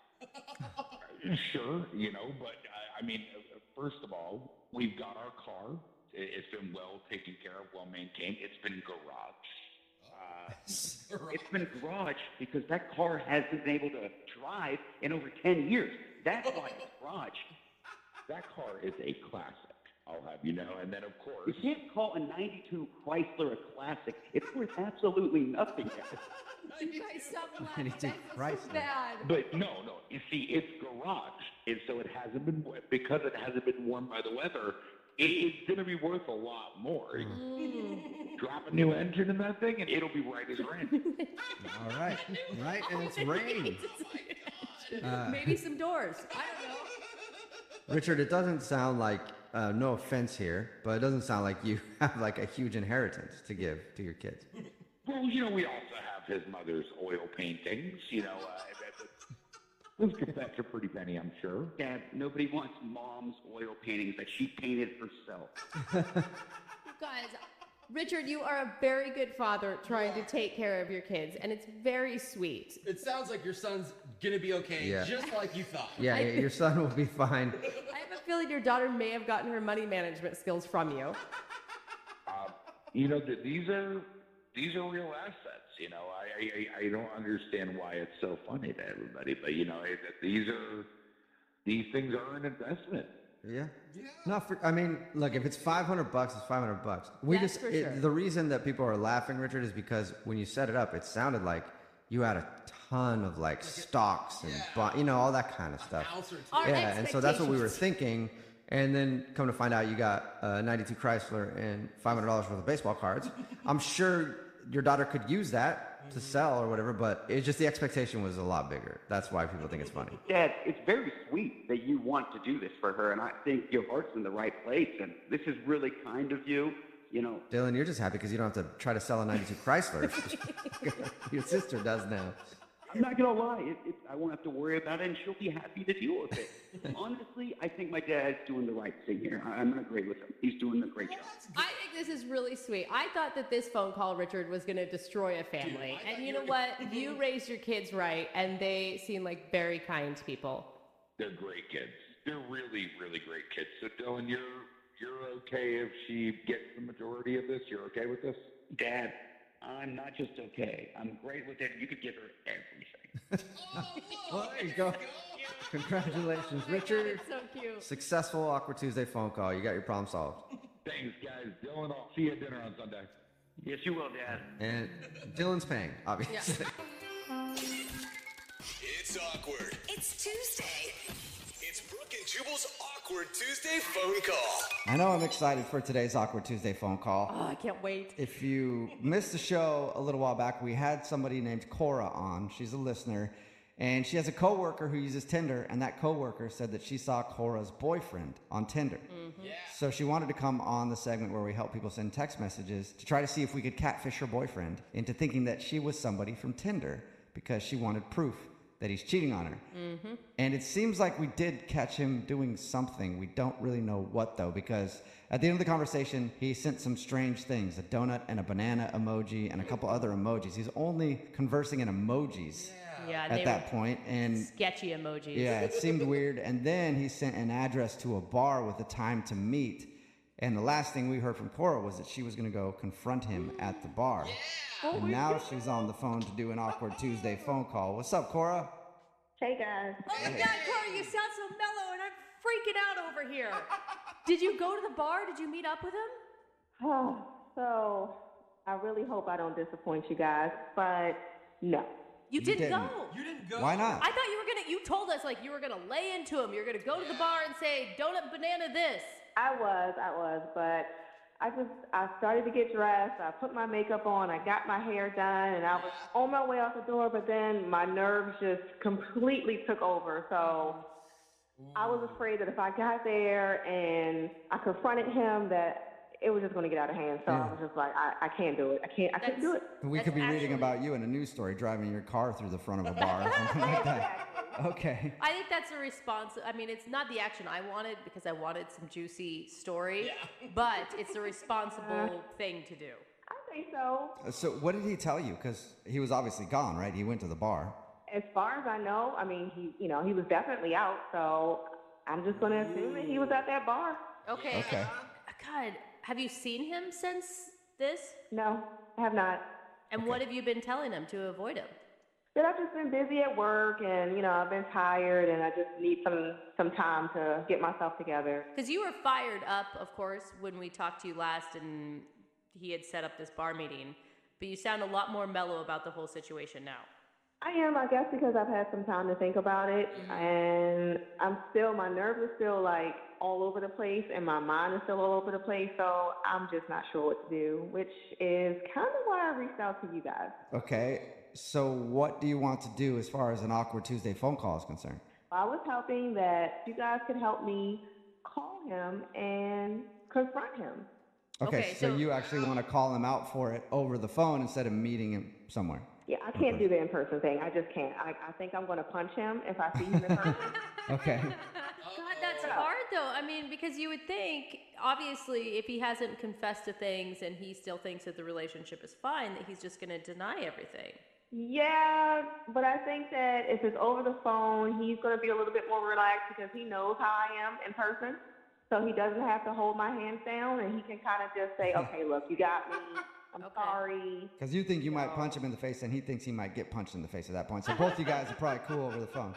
Sure, but I mean, first of all, we've got our car. It's been well taken care of, well maintained. It's been garage. It's been garage because that car hasn't been able to drive in over 10 years. That's why it's garage. That car is a classic, I'll have you know. And then, of course, You can't call a 92 Chrysler a classic. It's worth absolutely nothing. You guys stop laughing. 92 That was Chrysler. so bad. but no. You see, it's garage, and so it hasn't been because it hasn't been warmed by the weather. It's going to be worth a lot more. Drop a new engine in that thing, and it'll be right as rain. All right. Right, and it's rain. Maybe some doors. I don't know. Richard, it doesn't sound like, no offense here, but it doesn't sound like you have like a huge inheritance to give to your kids. Well, we also have his mother's oil paintings. Those could fetch a pretty penny, I'm sure. Dad, nobody wants Mom's oil paintings that she painted herself. Guys, Richard, you are a very good father trying to take care of your kids, and it's very sweet. It sounds like your son's gonna be okay, Yeah. just like you thought. Yeah, your son will be fine. I have a feeling your daughter may have gotten her money management skills from you. These are real assets. I don't understand why it's so funny to everybody, but these things are an investment. Yeah. No, look, if it's $500, it's $500. Yes, for sure. The reason that people are laughing, Richard, is because when you set it up, it sounded like you had a ton of like stocks and all that kind of stuff. Yeah, and so that's what we were thinking. And then come to find out you got a 92 Chrysler and $500 worth of baseball cards. I'm sure your daughter could use that to sell or whatever, but it's just the expectation was a lot bigger. That's why people think it's funny. Dad, it's very sweet that you want to do this for her, and I think your heart's in the right place, and this is really kind of you. Dylan, you're just happy because you don't have to try to sell a 92 Chrysler. Your sister does now. I'm not going to lie. I won't have to worry about it, and she'll be happy to deal with it. Honestly, I think my dad's doing the right thing here. I'm going to agree with him. He's doing a great job. I think this is really sweet. I thought that this phone call, Richard, was going to destroy a family. And you know what? You raised your kids right, and they seem like very kind people. They're great kids. They're really, really great kids. So, Dylan, you're okay if she gets the majority of this? You're okay with this? Dad, I'm not just okay. I'm great with it. You could give her everything. Well, there you go. Congratulations, Richard. It's so cute. Successful Awkward Tuesday phone call. You got your problem solved. Thanks, guys. Dylan, I'll see you at dinner on Sunday. Yes, you will, Dad. And Dylan's paying, obviously. It's awkward. It's Tuesday. It's Brooke and Jubal's Awkward Tuesday phone call. I know I'm excited for today's Awkward Tuesday phone call. Oh, I can't wait. If you missed the show a little while back, we had somebody named Cora on. She's a listener. And she has a coworker who uses Tinder, and that coworker said that she saw Cora's boyfriend on Tinder. Mm-hmm. Yeah. So she wanted to come on the segment where we help people send text messages to try to see if we could catfish her boyfriend into thinking that she was somebody from Tinder because she wanted proof that he's cheating on her. Mm-hmm. And it seems like we did catch him doing something. We don't really know what, though, because at the end of the conversation, he sent some strange things, a donut and a banana emoji and a couple other emojis. He's only conversing in emojis. Yeah, At that point, and sketchy emojis. Yeah, it seemed weird. And then he sent an address to a bar with a time to meet. And the last thing we heard from Cora was that she was going to go confront him at the bar. Yeah. And now she's on the phone to do an Awkward Tuesday phone call. What's up, Cora? Hey, guys. Oh my God, Cora, you sound so mellow, and I'm freaking out over here. Did you go to the bar? Did you meet up with him? So I really hope I don't disappoint you guys, but no. You didn't go. You didn't go. Why not? I thought you told us like you were gonna lay into him. You're gonna go to the bar and say, donut banana this. I was, but I started to get dressed. I put my makeup on. I got my hair done, and I was on my way out the door, but then my nerves just completely took over. So I was afraid that if I got there and I confronted him, that it was just going to get out of hand. So I was just like, I can't do it. I couldn't do it. We could be reading about you in a news story driving your car through the front of a bar or something like that. Okay. I think that's a response. I mean, it's not the action I wanted because I wanted some juicy story, but it's a responsible thing to do. I think so. So what did he tell you? Because he was obviously gone, right? He went to the bar. As far as I know, I mean, he was definitely out. So I'm just going to assume that he was at that bar. Okay. God, have you seen him since this? No, I have not. And what have you been telling him to avoid him? That I've just been busy at work, and I've been tired, and I just need some time to get myself together. Because you were fired up, of course, when we talked to you last, and he had set up this bar meeting. But you sound a lot more mellow about the whole situation now. I am, I guess, because I've had some time to think about it, and my nerves are still like all over the place, and my mind is still all over the place, so I'm just not sure what to do, which is kind of why I reached out to you guys. Okay, so what do you want to do as far as an Awkward Tuesday phone call is concerned? I was hoping that you guys could help me call him and confront him. Okay, so you actually want to call him out for it over the phone instead of meeting him somewhere? Yeah, I can't do the in-person thing. I just can't. I think I'm going to punch him if I see him in person. Okay. God, that's hard, though. I mean, because you would think, obviously, if he hasn't confessed to things and he still thinks that the relationship is fine, that he's just going to deny everything. Yeah, but I think that if it's over the phone, he's going to be a little bit more relaxed because he knows how I am in person. So he doesn't have to hold my hands down, and he can kind of just say, okay, look, you got me. I'm sorry. Because you think you might punch him in the face, and he thinks he might get punched in the face at that point. So both you guys are probably cool over the phone.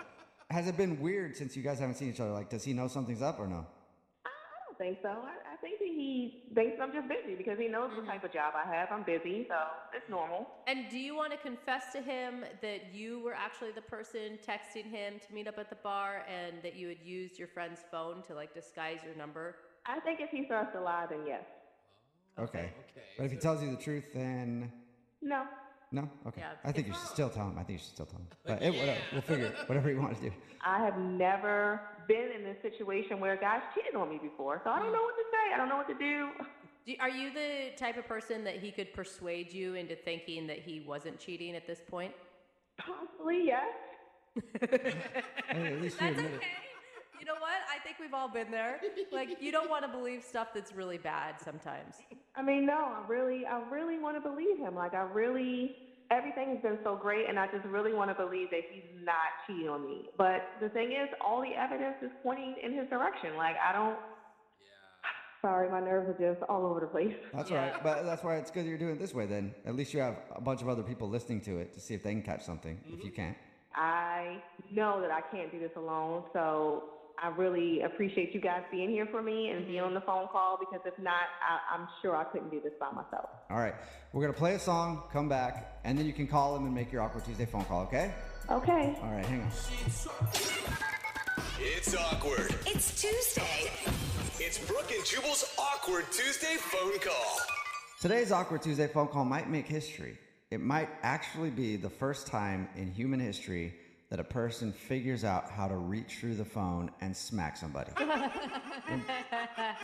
Has it been weird since you guys haven't seen each other? Like, does he know something's up or no? I don't think so. I think that he thinks I'm just busy because he knows what type of job I have. I'm busy, so it's normal. And do you want to confess to him that you were actually the person texting him to meet up at the bar and that you had used your friend's phone to, like, disguise your number? I think if he starts to lie, then yes. Okay. But if he tells you the truth, then... No. No? Okay. Yeah, I think you should still tell him. But whatever. We'll figure it. Whatever you want to do. I have never been in this situation where guys cheated on me before, so I don't know what to say. I don't know what to do. Are you the type of person that he could persuade you into thinking that he wasn't cheating at this point? Possibly, yes. Hey, at least you That's admit okay. it. You know what? I think we've all been there. Like, you don't want to believe stuff that's really bad sometimes. I mean, no, I really want to believe him. Like, everything has been so great, and I just really want to believe that he's not cheating on me. But the thing is, all the evidence is pointing in his direction. Like, sorry, my nerves are just all over the place. That's right. But that's why it's good you're doing it this way then. At least you have a bunch of other people listening to it to see if they can catch something, if you can't. I know that I can't do this alone, so I really appreciate you guys being here for me and being on the phone call, because if not, I'm sure I couldn't do this by myself. All right. We're going to play a song, come back, and then you can call him and make your Awkward Tuesday phone call, okay? Okay. All right, hang on. It's awkward. It's Tuesday. It's Brooke and Jubal's Awkward Tuesday phone call. Today's Awkward Tuesday phone call might make history. It might actually be the first time in human history that a person figures out how to reach through the phone and smack somebody. I'm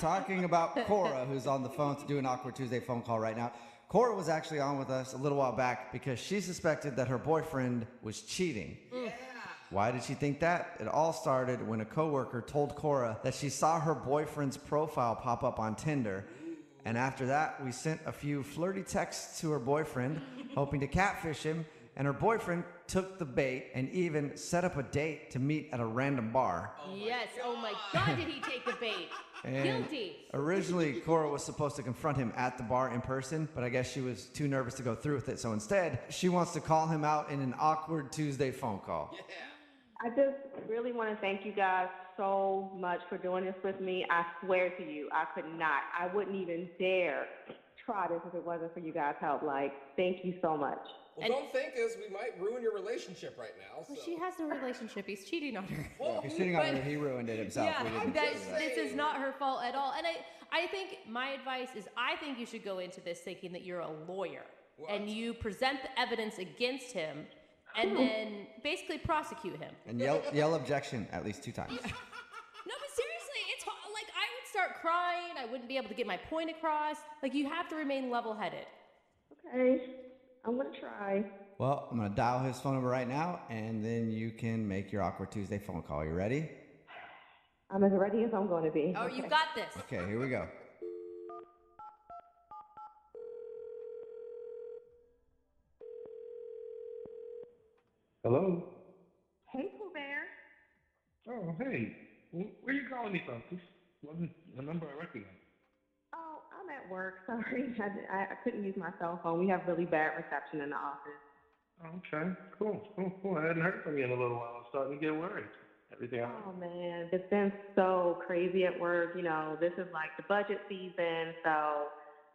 talking about Cora, who's on the phone to do an Awkward Tuesday phone call right now. Cora was actually on with us a little while back because she suspected that her boyfriend was cheating. Yeah. Why did she think that? It all started when a coworker told Cora that she saw her boyfriend's profile pop up on Tinder. And after that, we sent a few flirty texts to her boyfriend, hoping to catfish him. And her boyfriend took the bait and even set up a date to meet at a random bar. Yes. Oh my God, did he take the bait? And Guilty. Originally, Cora was supposed to confront him at the bar in person, but I guess she was too nervous to go through with it. So instead, she wants to call him out in an Awkward Tuesday phone call. I just really want to thank you guys so much for doing this with me. I swear to you, I could not. I wouldn't even dare try this if it wasn't for you guys' help. Like, thank you so much. Well, don't thank us. We might ruin your relationship right now. Well, she has no relationship. He's cheating on her. Well, if he's cheating on her, he ruined it himself. Yeah, this is not her fault at all. And I think my advice is I think you should go into this thinking that you're a lawyer. What? And you present the evidence against him and then basically prosecute him. And yell objection at least 2 times. No, but seriously, it's hard. Like, I would start crying. I wouldn't be able to get my point across. Like, you have to remain level-headed. Okay, I'm going to try. Well, I'm going to dial his phone number right now, and then you can make your Awkward Tuesday phone call. You ready? I'm as ready as I'm going to be. Oh, okay. you got this. Okay, here we go. Hello? Hey, Pooh Bear. Oh, hey. Where you calling me from? This wasn't a number I recognized. Oh, I'm at work. Sorry. I couldn't use my cell phone. We have really bad reception in the office. Oh, okay. Cool. I hadn't heard from you in a little while. I was starting to get worried. Everything all right? Oh, man. It's been so crazy at work. You know, this is like the budget season, so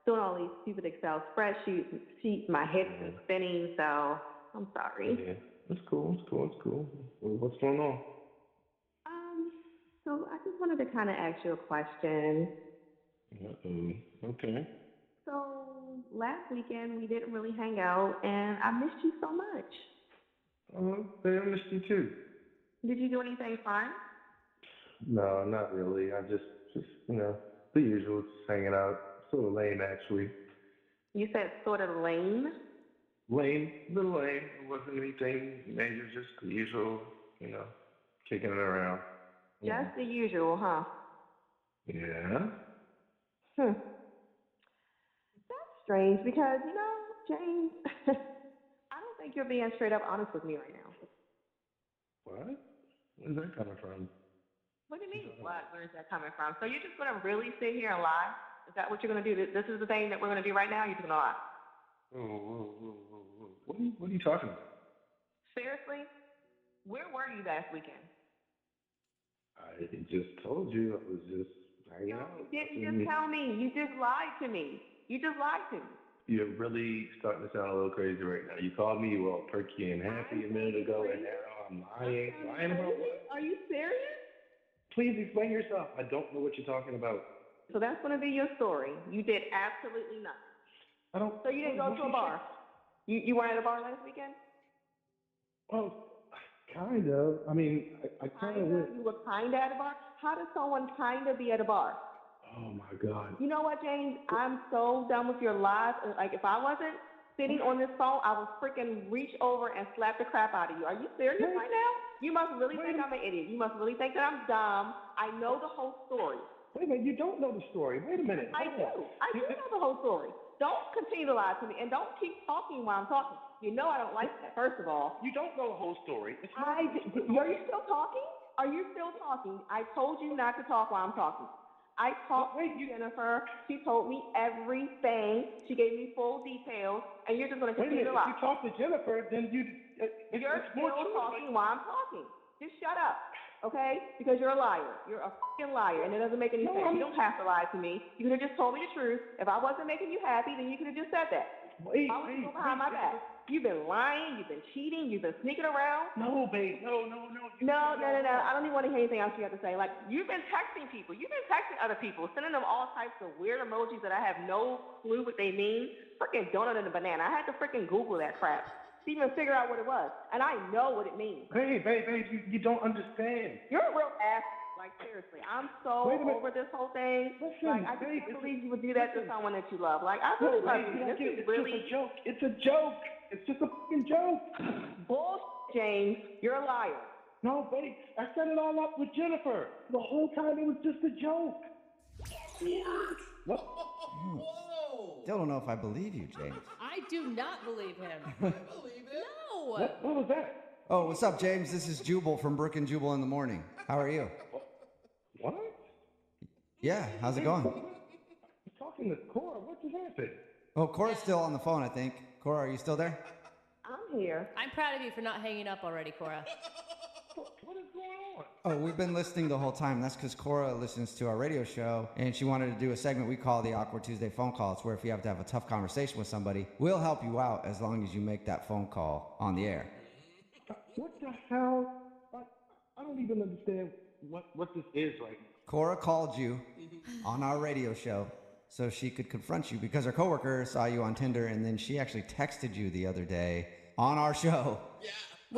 doing all these stupid Excel spreadsheets, my head's been spinning, so I'm sorry. Yeah. It's cool. Well, what's going on? So I just wanted to kind of ask you a question. Uh-oh. Okay. So last weekend we didn't really hang out, and I missed you so much. Oh, okay. I missed you too. Did you do anything fun? No, not really. I just the usual, just hanging out. Sort of lame, actually. You said sort of lame. Lame, a little lame. It wasn't anything major, just the usual, kicking it around. Just the usual, huh? Yeah. That's strange because, James, I don't think you're being straight up honest with me right now. What? Where's that coming from? What do you mean? What? Where is that coming from? So you're just going to really sit here and lie? Is that what you're going to do? This is the thing that we're going to do right now? You're just going to lie? Whoa. What are you talking about? Seriously? Where were you last weekend? I just told you I was just hanging out. You didn't just tell me. You just lied to me. You're really starting to sound a little crazy right now. You called me, you were all perky and happy a minute ago, and now I'm lying. Lying about what? Are you serious? Please explain yourself. I don't know what you're talking about. So that's going to be your story. You did absolutely nothing. I don't. So you didn't go to a bar? You weren't at a bar last weekend? Well, kind of. I mean, I kind of went. You were kind of at a bar? How does someone kind of be at a bar? Oh, my God. You know what, James? I'm so done with your lies. Like, if I wasn't sitting on this phone, I would freaking reach over and slap the crap out of you. Are you serious right now? You must really think I'm an idiot. You must really think that I'm dumb. I know the whole story. Wait a minute. You don't know the story. Wait a minute. I do know the whole story. Don't continue to lie to me, and don't keep talking while I'm talking. You know I don't like that, first of all. You don't know the whole story. Are you still talking? Are you still talking? I told you not to talk while I'm talking. I talked to Jennifer. She told me everything. She gave me full details, and you're just going to continue to lie. If you talk to Jennifer, then you're still talking while I'm talking. Just shut up, okay? Because you're a liar. You're a fucking liar, and it doesn't make any sense. You don't have to lie to me. You could have just told me the truth. If I wasn't making you happy, then you could have just said that. Why would you go behind my back? You've been lying. You've been cheating. You've been sneaking around. No, babe. No. No. I don't even want to hear anything else you have to say. Like, you've been texting people. You've been texting other people, sending them all types of weird emojis that I have no clue what they mean. Freaking donut and a banana. I had to freaking Google that crap to even figure out what it was. And I know what it means. Babe, you don't understand. You're a real ass. Like, seriously, I'm so over this whole thing. Listen, I just can't believe you would do that to someone that you love. Like, I really love you. It's just a joke. It's a joke. It's just a fucking joke. Bullshit, James. You're a liar. No, babe. I set it all up with Jennifer. The whole time it was just a joke. What? Still don't know if I believe you, James. I do not believe him. I believe it. No. What was that? Oh, what's up, James? This is Jubal from Brooke And Jubal in the morning. How are you? What? Yeah, how's it going? I'm talking to Cora. What just happened? Oh, Cora's still on the phone, I think. Cora, are you still there? I'm here. I'm proud of you for not hanging up already, Cora. What is going on? Oh, we've been listening the whole time. That's because Cora listens to our radio show, and she wanted to do a segment we call the Awkward Tuesday phone call. It's where if you have to have a tough conversation with somebody, we'll help you out as long as you make that phone call on the air. What the hell? I don't even understand what this is right now. Cora called you on our radio show so she could confront you because her coworker saw you on Tinder, and then she actually texted you the other day on our show. Yeah.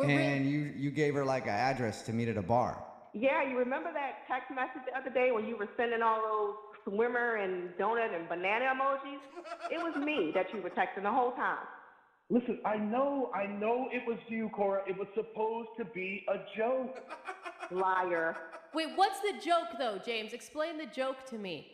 And you gave her like an address to meet at a bar. Yeah, you remember that text message the other day when you were sending all those swimmer and donut and banana emojis? It was me that you were texting the whole time. Listen, I know it was you, Cora. It was supposed to be a joke. Liar. Wait, what's the joke though, James? Explain the joke to me.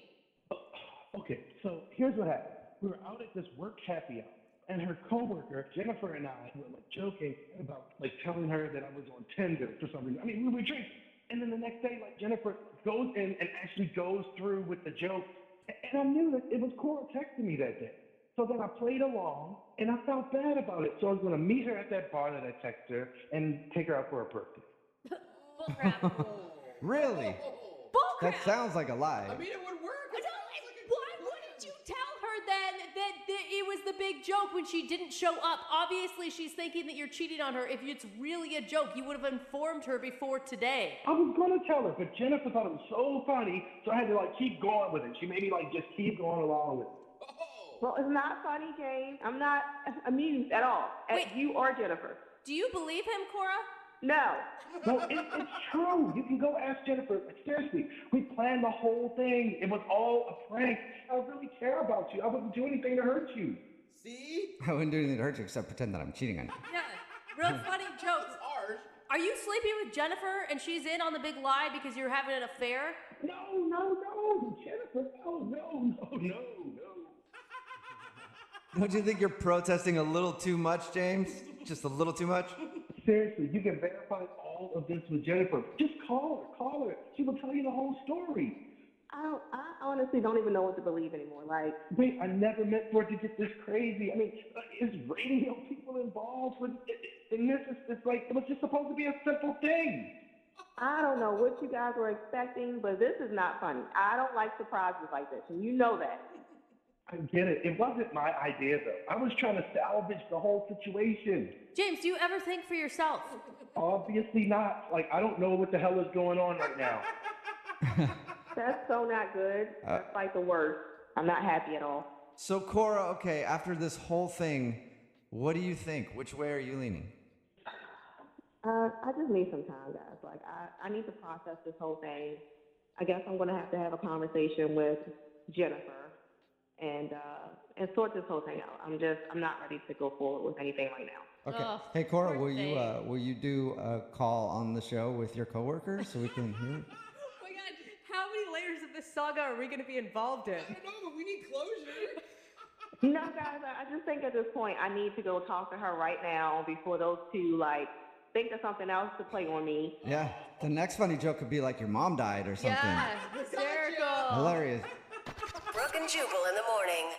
Okay, so here's what happened. We were out at this work happy hour, and her coworker, Jennifer, and I were like joking about like telling her that I was on Tinder for some reason. I mean, we were drinking. And then the next day, like Jennifer goes in and actually goes through with the joke. And I knew that it was Cora texting me that day. So then I played along, and I felt bad about it. So I was going to meet her at that bar that I texted her and take her out for her birthday. Bullcrap. Really? Bullcrap. That sounds like a lie. I mean, it would work. Why wouldn't you tell her then that it was the big joke when she didn't show up? Obviously, she's thinking that you're cheating on her. If it's really a joke, you would have informed her before today. I was going to tell her, but Jennifer thought it was so funny, so I had to like keep going with it. She made me like just keep going along with it. Well, it's not funny, James. I'm not amused at all at you or Jennifer. Do you believe him, Cora? No. No, it's true. You can go ask Jennifer. Seriously, we planned the whole thing. It was all a prank. I really care about you. I wouldn't do anything to hurt you. See? I wouldn't do anything to hurt you except pretend that I'm cheating on you. Yeah, real funny jokes. Are you sleeping with Jennifer and she's in on the big lie because you're having an affair? No, Jennifer, no. Don't you think you're protesting a little too much, James? Just a little too much? Seriously, you can verify all of this with Jennifer. Just call her. She will tell you the whole story. I honestly don't even know what to believe anymore. Like, wait, I never meant for it to get this crazy. I mean, is radio people involved in this? It's like, it was just supposed to be a simple thing. I don't know what you guys were expecting, but this is not funny. I don't like surprises like this, and you know that. I get it. It wasn't my idea, though. I was trying to salvage the whole situation. James, do you ever think for yourself? Obviously not. Like, I don't know what the hell is going on right now. That's so not good. That's like the worst. I'm not happy at all. So, Cora, okay, after this whole thing, what do you think? Which way are you leaning? I just need some time, guys. Like, I need to process this whole thing. I guess I'm going to have a conversation with Jennifer and sort this whole thing out. I'm not ready to go forward with anything right now. Okay. Oh, hey, Cora, will you do a call on the show with your coworker so we can hear it? Oh my God, how many layers of this saga are we going to be involved in? I don't know, but we need closure. No, guys, I just think at this point I need to go talk to her right now before those two, like, think of something else to play on me. Yeah, the next funny joke could be like your mom died or something. Yeah, hysterical. Hilarious. Brooke and Jubal in the morning.